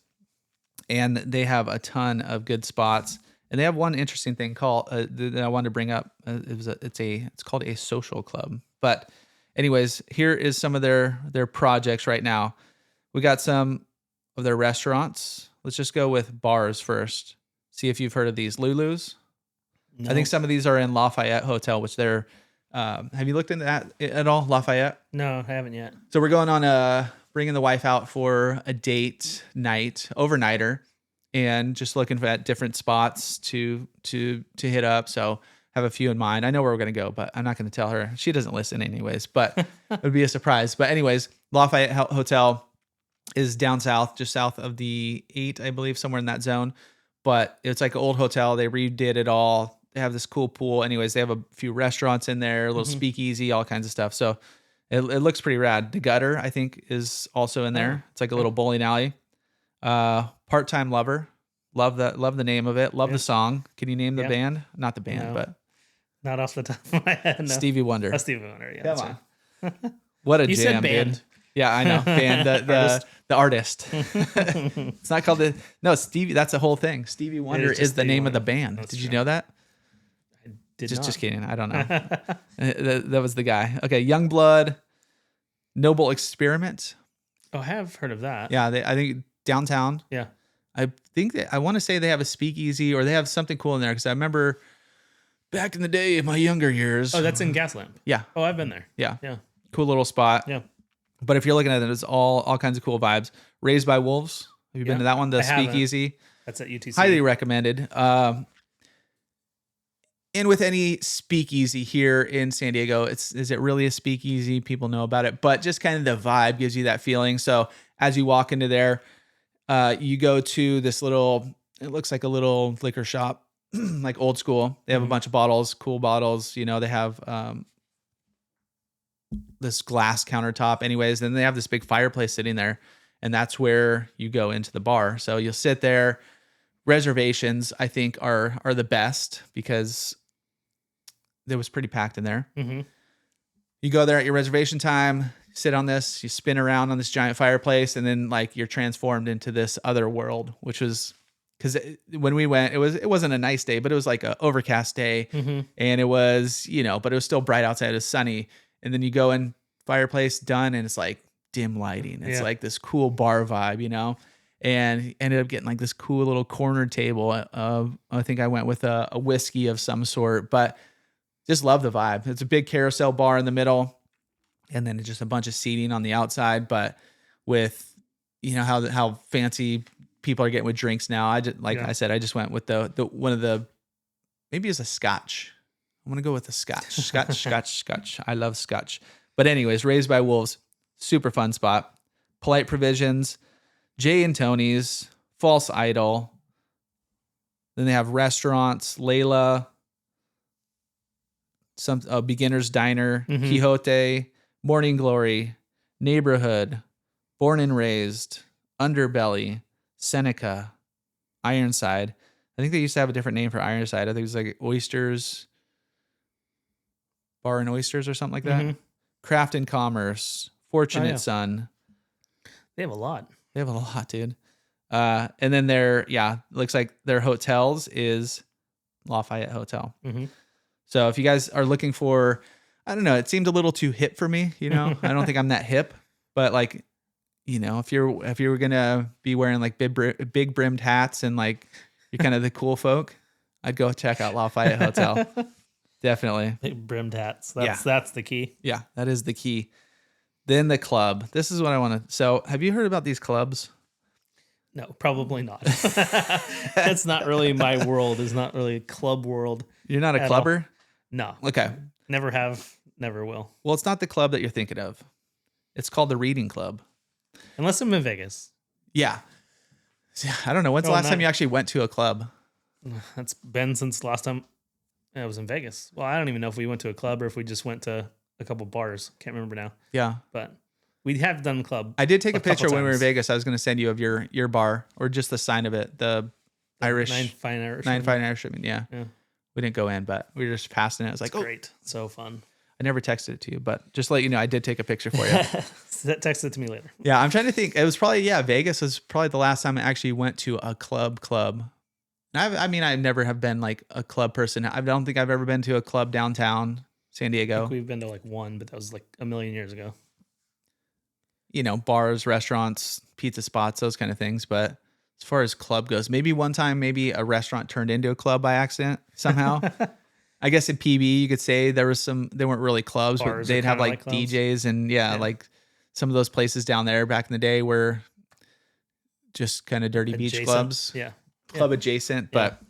and they have a ton of good spots. And they have one interesting thing called that I wanted to bring up. It's called a social club. But anyways, here is some of their projects right now. We got some of their restaurants. Let's just go with bars first. See if you've heard of these. Lulu's. No. I think some of these are in Lafayette Hotel, which they're. Have you looked into that at all, Lafayette? No, I haven't yet. So we're going on bringing the wife out for a date night, overnighter, and just looking at different spots to hit up. So have a few in mind. I know where we're going to go, but I'm not going to tell her. She doesn't listen anyways, but it would be a surprise. But anyways, Lafayette Hotel is down south, just south of the 8, I believe, somewhere in that zone. But it's like an old hotel. They redid it all. They have this cool pool. Anyways, they have a few restaurants in there, a little speakeasy, all kinds of stuff. So it looks pretty rad. The Gutter, I think, is also in there. It's like a little bowling alley. Part-Time Lover. Love the name of it. Love the song. Can you name the band? Not the band, but not off the top of my head. No. Stevie Wonder. Oh, Stevie Wonder. Yeah. Come on. What a You jam, said band. dude. Yeah, I know. Band, the artist. It's not called Stevie. That's the whole thing. Stevie Wonder is the Stevie name of the Wonder. band. That's Did you true. know that? Just kidding. I don't know. that was the guy. Okay, Youngblood, Noble Experiment. Oh, I have heard of that. Yeah, I think downtown. Yeah. I think I want to say they have a speakeasy or they have something cool in there because I remember back in the day, in my younger years. Oh, that's in Gaslamp. Yeah, Oh, I've been there. yeah, Yeah. cool little spot. Yeah. But if you're looking at it, it's all kinds of cool vibes. Raised by Wolves. Have you been to that one? The I haven't. speakeasy. That's at UTC. Highly recommended. And with any speakeasy here in San Diego, is it really a speakeasy? People know about it, but just kind of the vibe gives you that feeling. So as you walk into there, you go to this little, it looks like a little liquor shop, like old school. They have a bunch of bottles, cool bottles. You know, they have this glass countertop anyways. Then they have this big fireplace sitting there, and that's where you go into the bar. So you'll sit there. Reservations, I think, are the best because it was pretty packed in there. Mm-hmm. You go there at your reservation time, sit on this, you spin around on this giant fireplace, and then like you're transformed into this other world, which was because when we went, it wasn't a nice day, but it was like a overcast day, and it was, but it was still bright outside. It was sunny, and then you go in, fireplace done, and it's like dim lighting. It's like this cool bar vibe, and ended up getting like this cool little corner table. I think I went with a whiskey of some sort, but just love the vibe. It's a big carousel bar in the middle, and then just a bunch of seating on the outside. But with how fancy people are getting with drinks now, I just went with the one of the, maybe it's a Scotch. I'm gonna go with the Scotch. I love Scotch. But anyways, Raised by Wolves, super fun spot. Polite Provisions, Jay and Tony's, False Idol. Then they have restaurants, Layla, some Beginner's Diner, Quixote, Morning Glory, Neighborhood, Born and Raised, Underbelly, Seneca, Ironside. I think they used to have a different name for Ironside. I think it was like Oysters, Bar and Oysters or something like that. Craft and Commerce, Fortunate Son. They have a lot. They have a lot, dude. And then looks like their hotels is Lafayette Hotel. So if you guys are looking for, I don't know, it seemed a little too hip for me, I don't think I'm that hip, but like, if you were gonna be wearing like big brimmed hats and like you're kind of the cool folk, I'd go check out Lafayette Hotel. Definitely. Big brimmed hats. That's the key. Yeah, that is the key. Then the club. This is what I want to. So have you heard about these clubs? No, probably not. That's not really my world. It's not really club world. You're not a At clubber? No. Okay. Never have, never will. Well, it's not the club that you're thinking of. It's called the Reading Club. Unless I'm in Vegas. Yeah. I don't know. When's the last time you actually went to a club? That's been since last time I was in Vegas. Well, I don't even know if we went to a club or if we just went to a couple bars. Can't remember now. Yeah. But we have done club. I did take a picture when we were in times. Vegas. I was going to send you of your bar or just the sign of it. The Irish. Nine Fine Irishman. Yeah. Yeah. We didn't go in, but we were just passing it. I was like, oh, Great. So fun. I never texted it to you, but just to let you know, I did take a picture for you. Text it to me later. Yeah. I'm trying to think. It was probably, Vegas was probably the last time I actually went to a club. I mean, I never have been like a club person. I don't think I've ever been to a club downtown San I Diego. think we've been to like one, but that was like a million years ago. You know, bars, restaurants, pizza spots, those kind of things. But as far as club goes, maybe one time, maybe a restaurant turned into a club by accident somehow. I guess in PB, you could say they weren't really clubs, Bars but they'd have kinda like clubs. DJs and like some of those places down there back in the day were just kind of dirty beach Adjacent. clubs, Yeah. club adjacent. But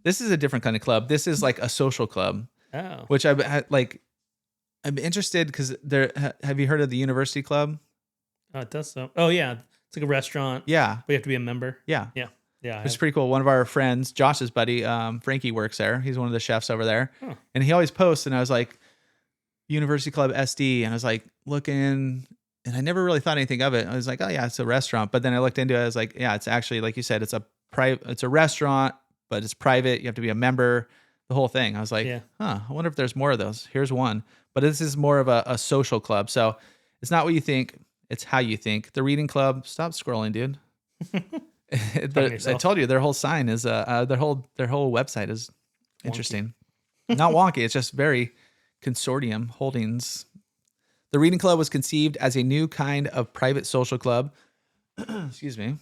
this is a different kind of club. This is like a social club, Oh. which I'm interested because have you heard of the University Club? Oh, it does so. Oh, yeah. It's like a restaurant. Yeah. But you have to be a member. Yeah. Yeah. Yeah. It's pretty cool. One of our friends, Josh's buddy, Frankie works there. He's one of the chefs over there. Huh. And he always posts, and I was like, University Club SD. And I was like looking, and I never really thought anything of it. I was like, oh yeah, it's a restaurant. But then I looked into it. I was like, yeah, it's actually, like you said, it's a restaurant, but it's private. You have to be a member, the whole thing. I was like, I wonder if there's more of those. Here's one. But this is more of a social club. So it's not what you think. It's how you think. The Reading Club, stop scrolling, dude. I told you their whole sign is their whole website is interesting. Not wonky. It's just very Consortium Holdings. The Reading Club was conceived as a new kind of private social club. Excuse me.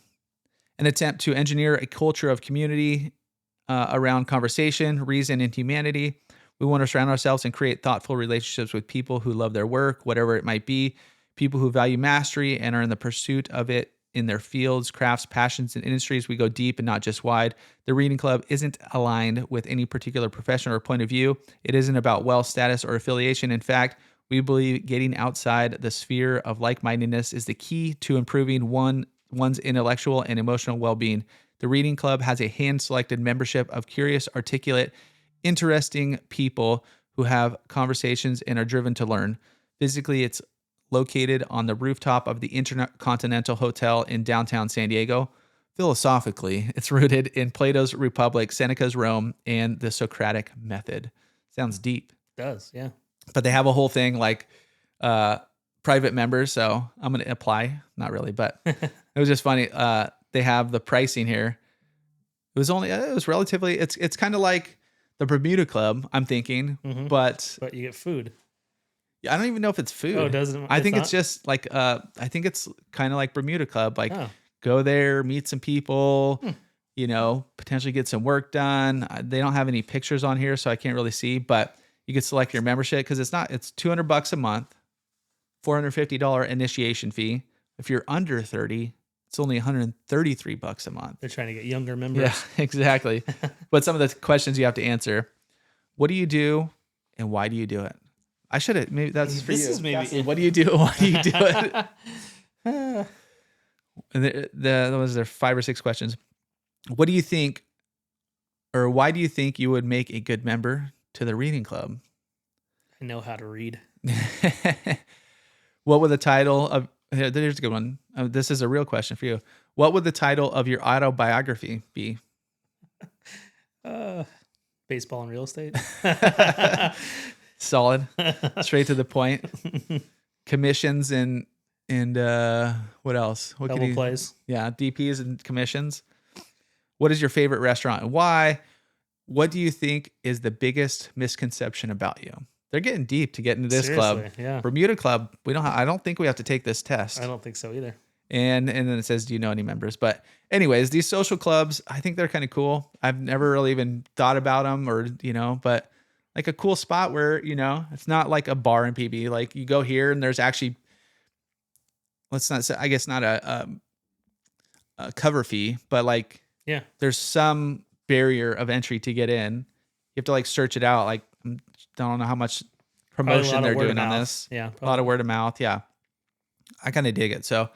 An attempt to engineer a culture of community around conversation, reason, and humanity. We want to surround ourselves and create thoughtful relationships with people who love their work, whatever it might be. People who value mastery and are in the pursuit of it in their fields, crafts, passions, and industries. We go deep and not just wide. The Reading Club isn't aligned with any particular profession or point of view. It isn't about wealth, status, or affiliation. In fact, we believe getting outside the sphere of like-mindedness is the key to improving one's intellectual and emotional well-being. The Reading Club has a hand-selected membership of curious, articulate, interesting people who have conversations and are driven to learn. Physically, it's located on the rooftop of the Intercontinental Hotel in downtown San Diego. Philosophically, it's rooted in Plato's Republic, Seneca's Rome, and the Socratic method. Sounds deep. It does, yeah. But they have a whole thing like private members, so I'm going to apply. Not really, but it was just funny. They have the pricing here. It was relatively, it's kind of like the Bermuda Club, I'm thinking, but you get food. I don't even know if it's food. Oh, it doesn't. I think it's just like I think it's kind of like Bermuda Club. Like go there, meet some people, potentially get some work done. They don't have any pictures on here, so I can't really see. But you can select your membership because it's $200 a month, $450 initiation fee. If you're under 30, it's only $133 a month. They're trying to get younger members. Yeah, exactly. But some of the questions you have to answer: what do you do, and why do you do it? I should have. Maybe that's for this you. is maybe. What do you do? Why do you do it? And those are 5 or 6 questions. What do you think, or why do you think you would make a good member to the Reading Club? I know how to read. What would the title of? There's a good one. This is a real question for you. What would the title of your autobiography be? Baseball and real estate. Solid, straight to the point. Commissions and what else? What Double plays. Yeah, DPs and commissions. What is your favorite restaurant and why? What do you think is the biggest misconception about you? They're getting deep to get into this club. Yeah. Bermuda Club. I don't think we have to take this test. I don't think so either. And then it says, do you know any members? But anyways, these social clubs, I think they're kind of cool. I've never really even thought about them but like a cool spot where, it's not like a bar in PB. Like you go here and there's actually, let's not say, I guess not cover fee, but like Yeah. there's some barrier of entry to get in. You have to like search it out. Like I don't know how much Probably a promotion lot of they're word of doing on mouth. this. Yeah. A lot of word of mouth. Yeah. I kind of dig it. So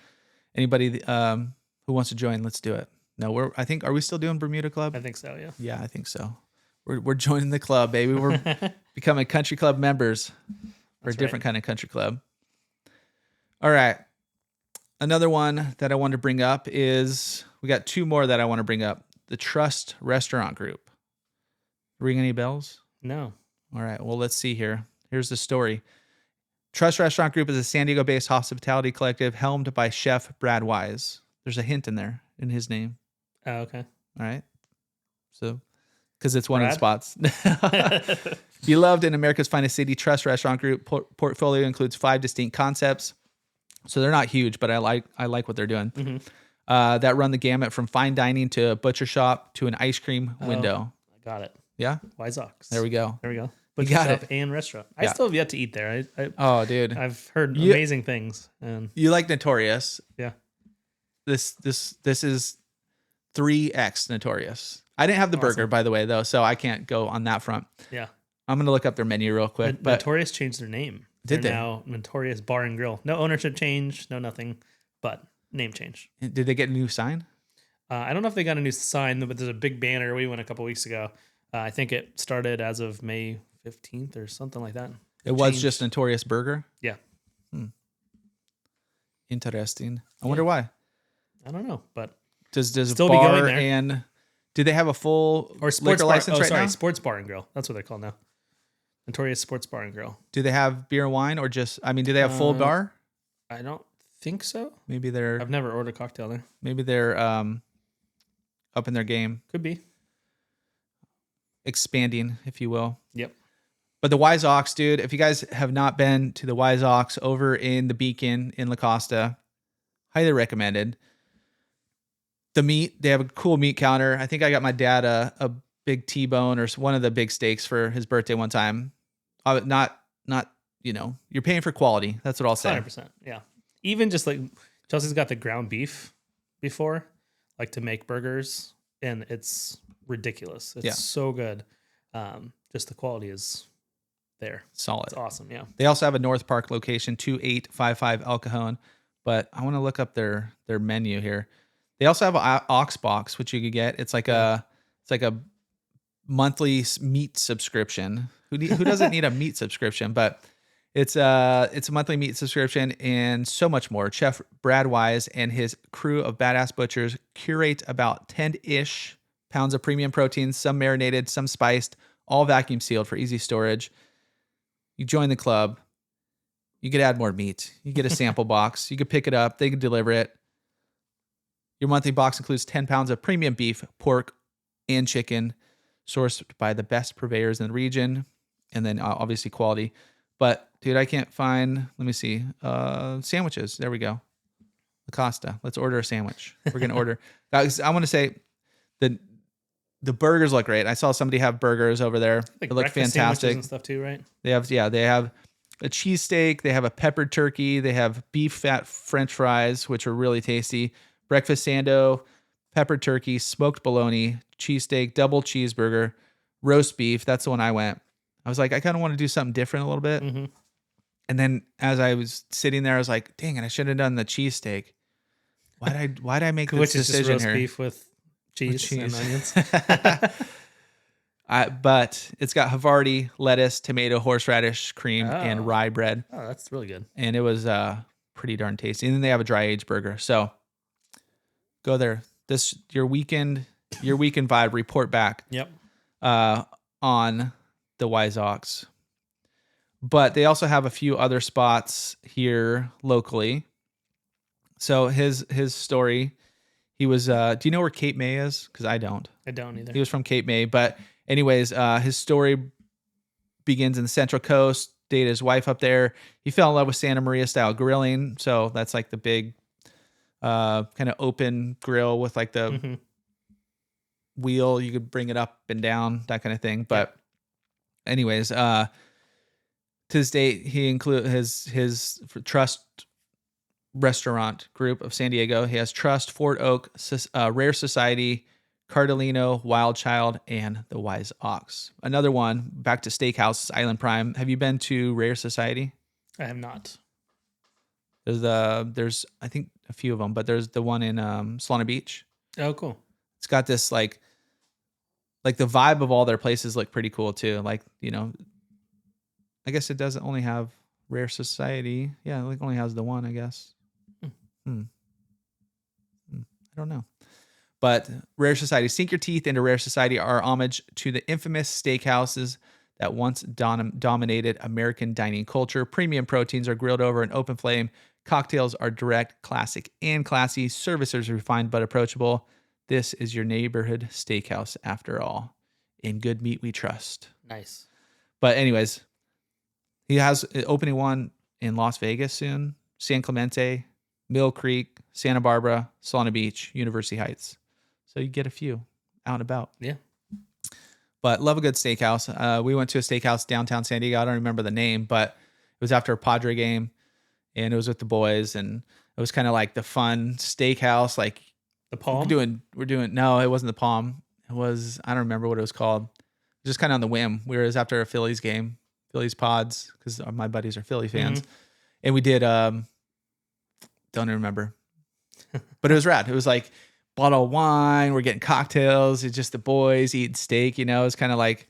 anybody who wants to join, let's do it. No, are we still doing Bermuda Club? I think so. Yeah. Yeah, I think so. We're joining the club, baby. We're becoming country club members. We're a different kind of country club. All right. Another one that I want to bring up is we got 2 more that I want to bring up. The Trust Restaurant Group. Ring any bells? No. All right. Well, let's see here. Here's the story. Trust Restaurant Group is a San Diego-based hospitality collective helmed by Chef Brad Wise. There's a hint in there in his name. Oh, okay. All right. So, because it's one of the Brad? spots. Beloved in America's finest city, Trust Restaurant Group portfolio includes 5 distinct concepts. So they're not huge, but I like what they're doing. Mm-hmm. That run the gamut from fine dining to a butcher shop to an ice cream window. I got it. Yeah? Wise Ox. There we go. There we go. You Butcher got shop it. and restaurant. I Yeah. still have yet to eat there. Oh, dude. I've heard amazing things. And You like Notorious. yeah. This is 3x Notorious. I didn't have the burger, by the way, though, so I can't go on that front. Yeah. I'm going to look up their menu real quick. But Notorious changed their name. Did They're they? now Notorious Bar and Grill. No ownership change, no nothing, but name change. did they get a new sign? I don't know if they got a new sign, but there's a big banner. We went a couple weeks ago. I think it started as of May 15th or something like that. It was just Notorious Burger? Yeah. Interesting. I wonder why. I don't know, but Does Still be bar going there. and do they have a full or sports liquor bar. license right now? Sports Bar and Grill. That's what they're called now. Notorious Sports Bar and Grill. Do they have beer and wine or just? I mean, do they have full bar? I don't think so. Maybe they're I've never ordered a cocktail there. up in their game, Could be. expanding, if you will. Yep. But the Wise Ox, dude, if you guys have not been to the Wise Ox over in the Beacon in La Costa, highly recommended. The meat, they have a cool meat counter. I think I got my dad a big T-bone or one of the big steaks for his birthday one time. Not, you're paying for quality. That's what I'll say. 100%. Yeah. Even just like Chelsea's got the ground beef before, like to make burgers, and it's ridiculous. It's so good. Just the quality is there. Solid. It's awesome. Yeah. They also have a North Park location, 2855 El Cajon, but I want to look up their menu here. They also have an Ox Box, which you could get. It's like a monthly meat subscription. Who doesn't need a meat subscription? But it's a monthly meat subscription and so much more. Chef Brad Wise and his crew of badass butchers curate about 10-ish pounds of premium proteins, some marinated, some spiced, all vacuum sealed for easy storage. You join the club, you could add more meat. You get a sample box. You could pick it up. They could deliver it. Your monthly box includes 10 pounds of premium beef, pork, and chicken, sourced by the best purveyors in the region, and then obviously quality. But, dude, I can't find, let me see, sandwiches. There we go. Acosta. Let's order a sandwich. We're going to order. I want to say the burgers look great. I saw somebody have burgers over there. Like They look breakfast sandwiches fantastic. and stuff too, right? They have a cheesesteak. They have a peppered turkey. They have beef fat French fries, which are really tasty. Breakfast sando, peppered turkey, smoked bologna, cheesesteak, double cheeseburger, roast beef. That's the one I went. I was like, I kind of want to do something different a little bit. Mm-hmm. And then as I was sitting there, I was like, dang it, I should have done the cheesesteak. Why'd I make this Which is just decision roast here? beef with cheese and onions. But it's got Havarti, lettuce, tomato, horseradish, cream, and rye bread. Oh, that's really good. And it was pretty darn tasty. And then they have a dry aged burger. So go there. Your weekend vibe. Report back. Yep. On the Wise Ox. But they also have a few other spots here locally. So his story, he was. Do you know where Cape May is? Because I don't. I don't either. He was from Cape May, but anyways, his story begins in the Central Coast. Dated his wife up there. He fell in love with Santa Maria style grilling. So that's like the big, kind of open grill with like the wheel. You could bring it up and down, that kind of thing. But anyways, to this date, he include his Trust restaurant group of San Diego. He has Trust, Fort Oak, Rare Society, Cardellino, Wild Child, and the Wise Ox. Another one, back to Steakhouse, Island Prime. Have you been to Rare Society? I have not. There's I think a few of them, but there's the one in Solana Beach. Oh, cool. It's got this like the vibe of all their places look pretty cool too. Like, you know, I guess it doesn't only have Rare Society. Yeah, it only has the one, I guess. I don't know. But Rare Society, sink your teeth into Rare Society, our homage to the infamous steakhouses that once dominated American dining culture. Premium proteins are grilled over an open flame. Cocktails are direct, classic, and classy. Servicers refined but approachable. This is your neighborhood steakhouse after all. In good meat we trust. Nice. But anyways, he has an opening one in Las Vegas soon. San Clemente, Mill Creek, Santa Barbara, Solana Beach, University Heights. So you get a few out and about. Yeah. But love a good steakhouse. We went to a steakhouse downtown San Diego. I don't remember the name, but it was after a Padre game, and it was with the boys, and it was kind of like the fun steakhouse. Like the Palm. We're doing. No, it wasn't the Palm. It was, I don't remember what it was called. Just kind of on the whim. It was after a Phillies game, Phillies Pods, because my buddies are Philly fans, and we did. Don't even remember, but it was rad. It was like bottle of wine. We're getting cocktails. It's just the boys eating steak. You know, it's kind of like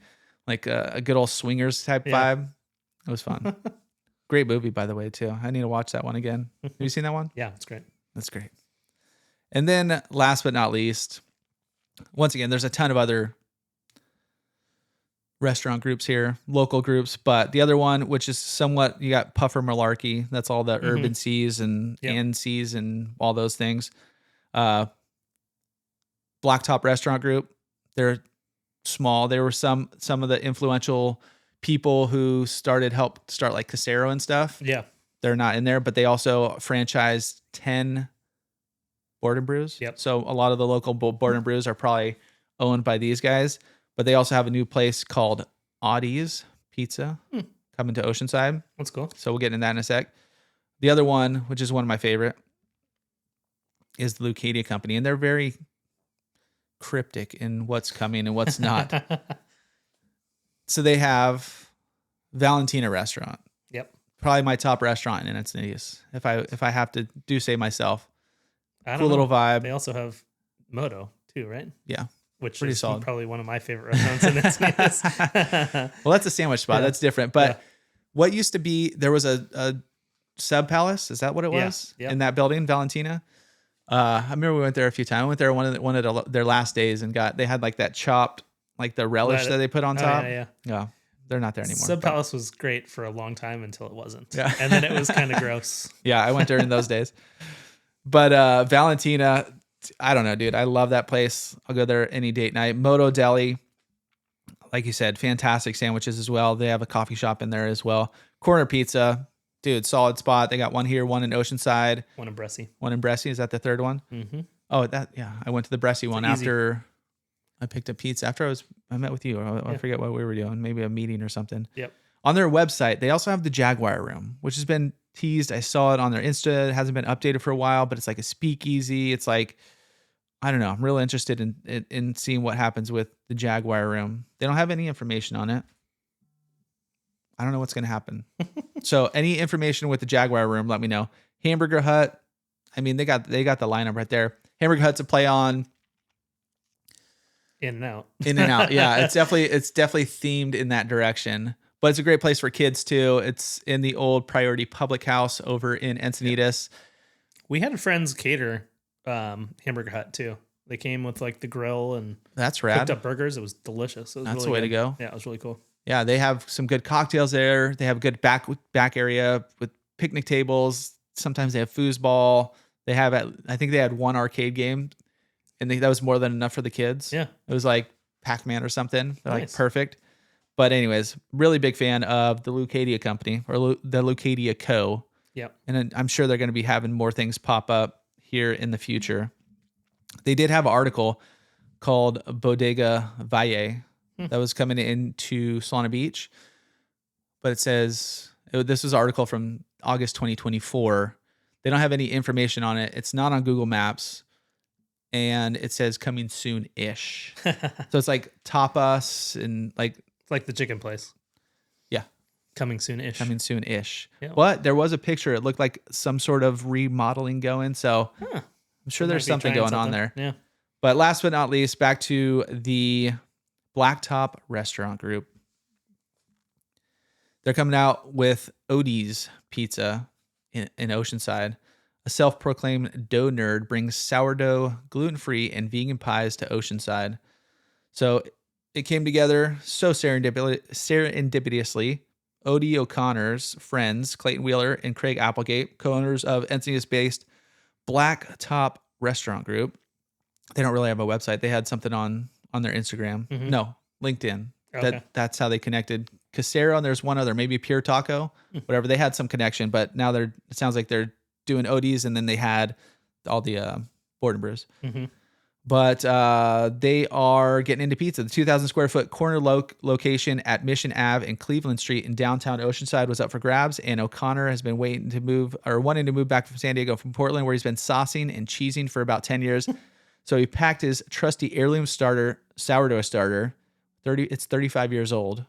a good old swingers type vibe. It was fun. Great movie, by the way, too. I need to watch that one again. Have you seen that one? Yeah, it's great. That's great. And then last but not least, once again, there's a ton of other restaurant groups here, local groups, but the other one, which is somewhat, you got Puffer Malarkey. That's all the Urban Seas and NCs and all those things. Blacktop Restaurant Group. They're small. They were some of the influential people who helped start like Casero and stuff. Yeah. They're not in there, but they also franchised 10 Board and Brews. Yep. So a lot of the local Board and Brews are probably owned by these guys, but they also have a new place called Odie's Pizza coming to Oceanside. That's cool. So we'll get into that in a sec. The other one, which is one of my favorite, is the Leucadia Company, and they're very cryptic in what's coming and what's not. So they have Valentina Restaurant. Yep. Probably my top restaurant in Encinitas, if I have to say myself. Cool little vibe. They also have Moto too, right? Yeah. Which pretty is solid. Probably one of my favorite restaurants in Encinitas. Well, that's a sandwich spot. That's different. But what used to be, there was a sub palace. Is that what it was? Yeah. In that building, Valentina? I remember we went there a few times. I went there one of their last days and they had like that chopped, like the relish that they put on top. Yeah. They're not there anymore. Sub Palace was great for a long time until it wasn't. Yeah. And then it was kind of gross. Yeah, I went during those days. But Valentina, I don't know, dude. I love that place. I'll go there any date night. Moto Deli, like you said, fantastic sandwiches as well. They have a coffee shop in there as well. Corner Pizza, dude, solid spot. They got one here, one in Oceanside. One in Bressie. One in Bressie. Is that the third one? Mm-hmm. Oh, I went to the Bressie one after I picked up pizza. After I met with you. I forget what we were doing. Maybe a meeting or something. Yep. On their website, they also have the Jaguar Room, which has been teased. I saw it on their Insta. It hasn't been updated for a while, but it's like a speakeasy. It's like, I don't know. I'm really interested in seeing what happens with the Jaguar Room. They don't have any information on it. I don't know what's going to happen. So any information with the Jaguar Room, let me know. Hamburger Hut. I mean, they got the lineup right there. Hamburger Hut's a play on In and Out. In and Out. Yeah, it's definitely themed in that direction. But it's a great place for kids too. It's in the old Priority Public House over in Encinitas. We had friends cater Hamburger Hut too. They came with like the grill and that's rad. Cooked up burgers. It was delicious. It was that's really the way good. to go. Yeah, it was really cool. Yeah, they have some good cocktails there. They have a good back area with picnic tables. Sometimes they have foosball. I think they had one arcade game, and that was more than enough for the kids. Yeah, it was like Pac-Man or something. They're nice. Like perfect. But anyways, really big fan of the Leucadia Company or the Leucadia Co. Yep. And I'm sure they're going to be having more things pop up here in the future. They did have an article called Bodega Valle that was coming into Solana Beach. But it says, this was an article from August 2024. They don't have any information on it. It's not on Google Maps, and it says coming soon-ish. So it's like tapas and like It's like the chicken place. Yeah. Coming soon-ish. Coming soon-ish. Yeah. But there was a picture. It looked like some sort of remodeling going. So I'm sure there's something going on there. Yeah. But last but not least, back to the Blacktop Restaurant Group. They're coming out with Odie's Pizza in Oceanside. A self-proclaimed dough nerd brings sourdough, gluten-free, and vegan pies to Oceanside. So it came together so serendipitously. Odie O'Connor's friends, Clayton Wheeler and Craig Applegate, co-owners of Encinitas-based Blacktop Restaurant Group. They don't really have a website. They had something on their Instagram. Mhm. No, LinkedIn. Okay. That's how they connected. Casero, and there's one other, maybe Pure Taco, whatever. They had some connection, but now it sounds like they're doing Odie's, and then they had all the board and brews. Mm-hmm. But they are getting into pizza. The 2,000 square foot corner location at Mission Ave and Cleveland Street in downtown Oceanside was up for grabs, and O'Connor has been wanting to move back from San Diego from Portland, where he's been saucing and cheesing for about 10 years. So he packed his trusty heirloom sourdough starter. It's 35 years old.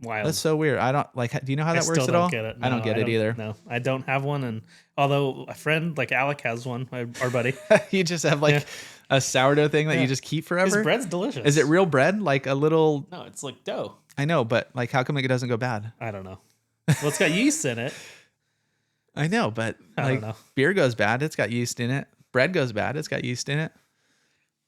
Wild. That's so weird. I don't like. Do you know how that works at all? Get it. I don't get it either. No, I don't have one. And although a friend like Alec has one, our buddy, You just have like a sourdough thing that you just keep forever. his bread's delicious. Is it real bread? Like a little? No, it's like dough. I know, but like, how come it doesn't go bad? I don't know. Well, it's got yeast in it. I know, but I like don't know. beer goes bad. It's got yeast in it. Bread goes bad. It's got yeast in it.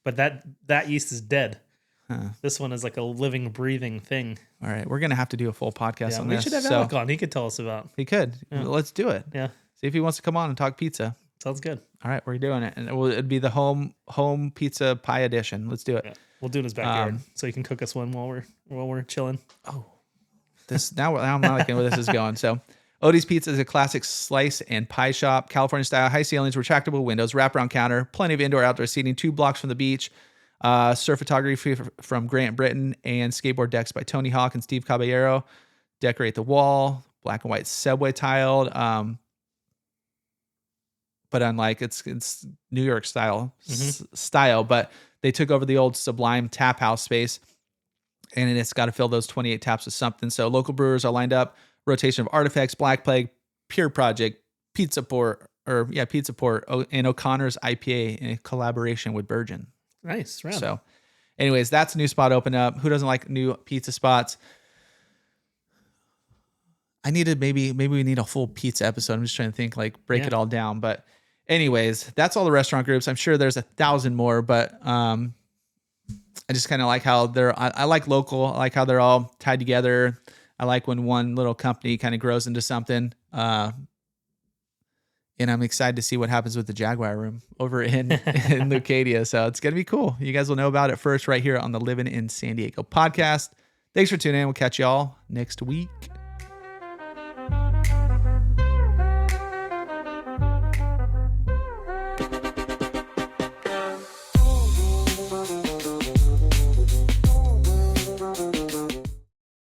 But that yeast is dead. Huh. This one is like a living, breathing thing. All right, we're gonna have to do a full podcast on We this. should have so Alec on. He could tell us about. he could. Yeah. Let's do it. Yeah, See if he wants to come on and talk pizza. sounds good. All right, we're doing it, and it'd be the home pizza pie edition. Let's do it. Yeah. We'll do it in his backyard, so he can cook us one while we're chilling. Oh, now I'm liking where this is going. So, Odie's Pizza is a classic slice and pie shop, California style, high ceilings, retractable windows, wraparound counter, plenty of indoor outdoor seating, 2 blocks from the beach. Surf photography from Grant Britton, and skateboard decks by Tony Hawk and Steve Caballero. Decorate the wall, black and white subway tiled. But unlike it's New York style, but they took over the old Sublime Tap House space, and it's got to fill those 28 taps with something. So local brewers are lined up. Rotation of Artifacts, Black Plague, Pure Project, Pizza Port, and O'Connor's IPA in collaboration with Virgin. Nice. Round. So, anyways, that's a new spot open up. Who doesn't like new pizza spots? Maybe we need a full pizza episode. I'm just trying to think, like, break it all down. But anyways, that's all the restaurant groups. I'm sure there's 1,000 more, but I just kind of like how I like local. I like how they're all tied together. I like when one little company kind of grows into something. And I'm excited to see what happens with the Jaguar room over in Leucadia. So it's going to be cool. You guys will know about it first right here on the Livin in San Diego podcast. Thanks for tuning in. We'll catch y'all next week.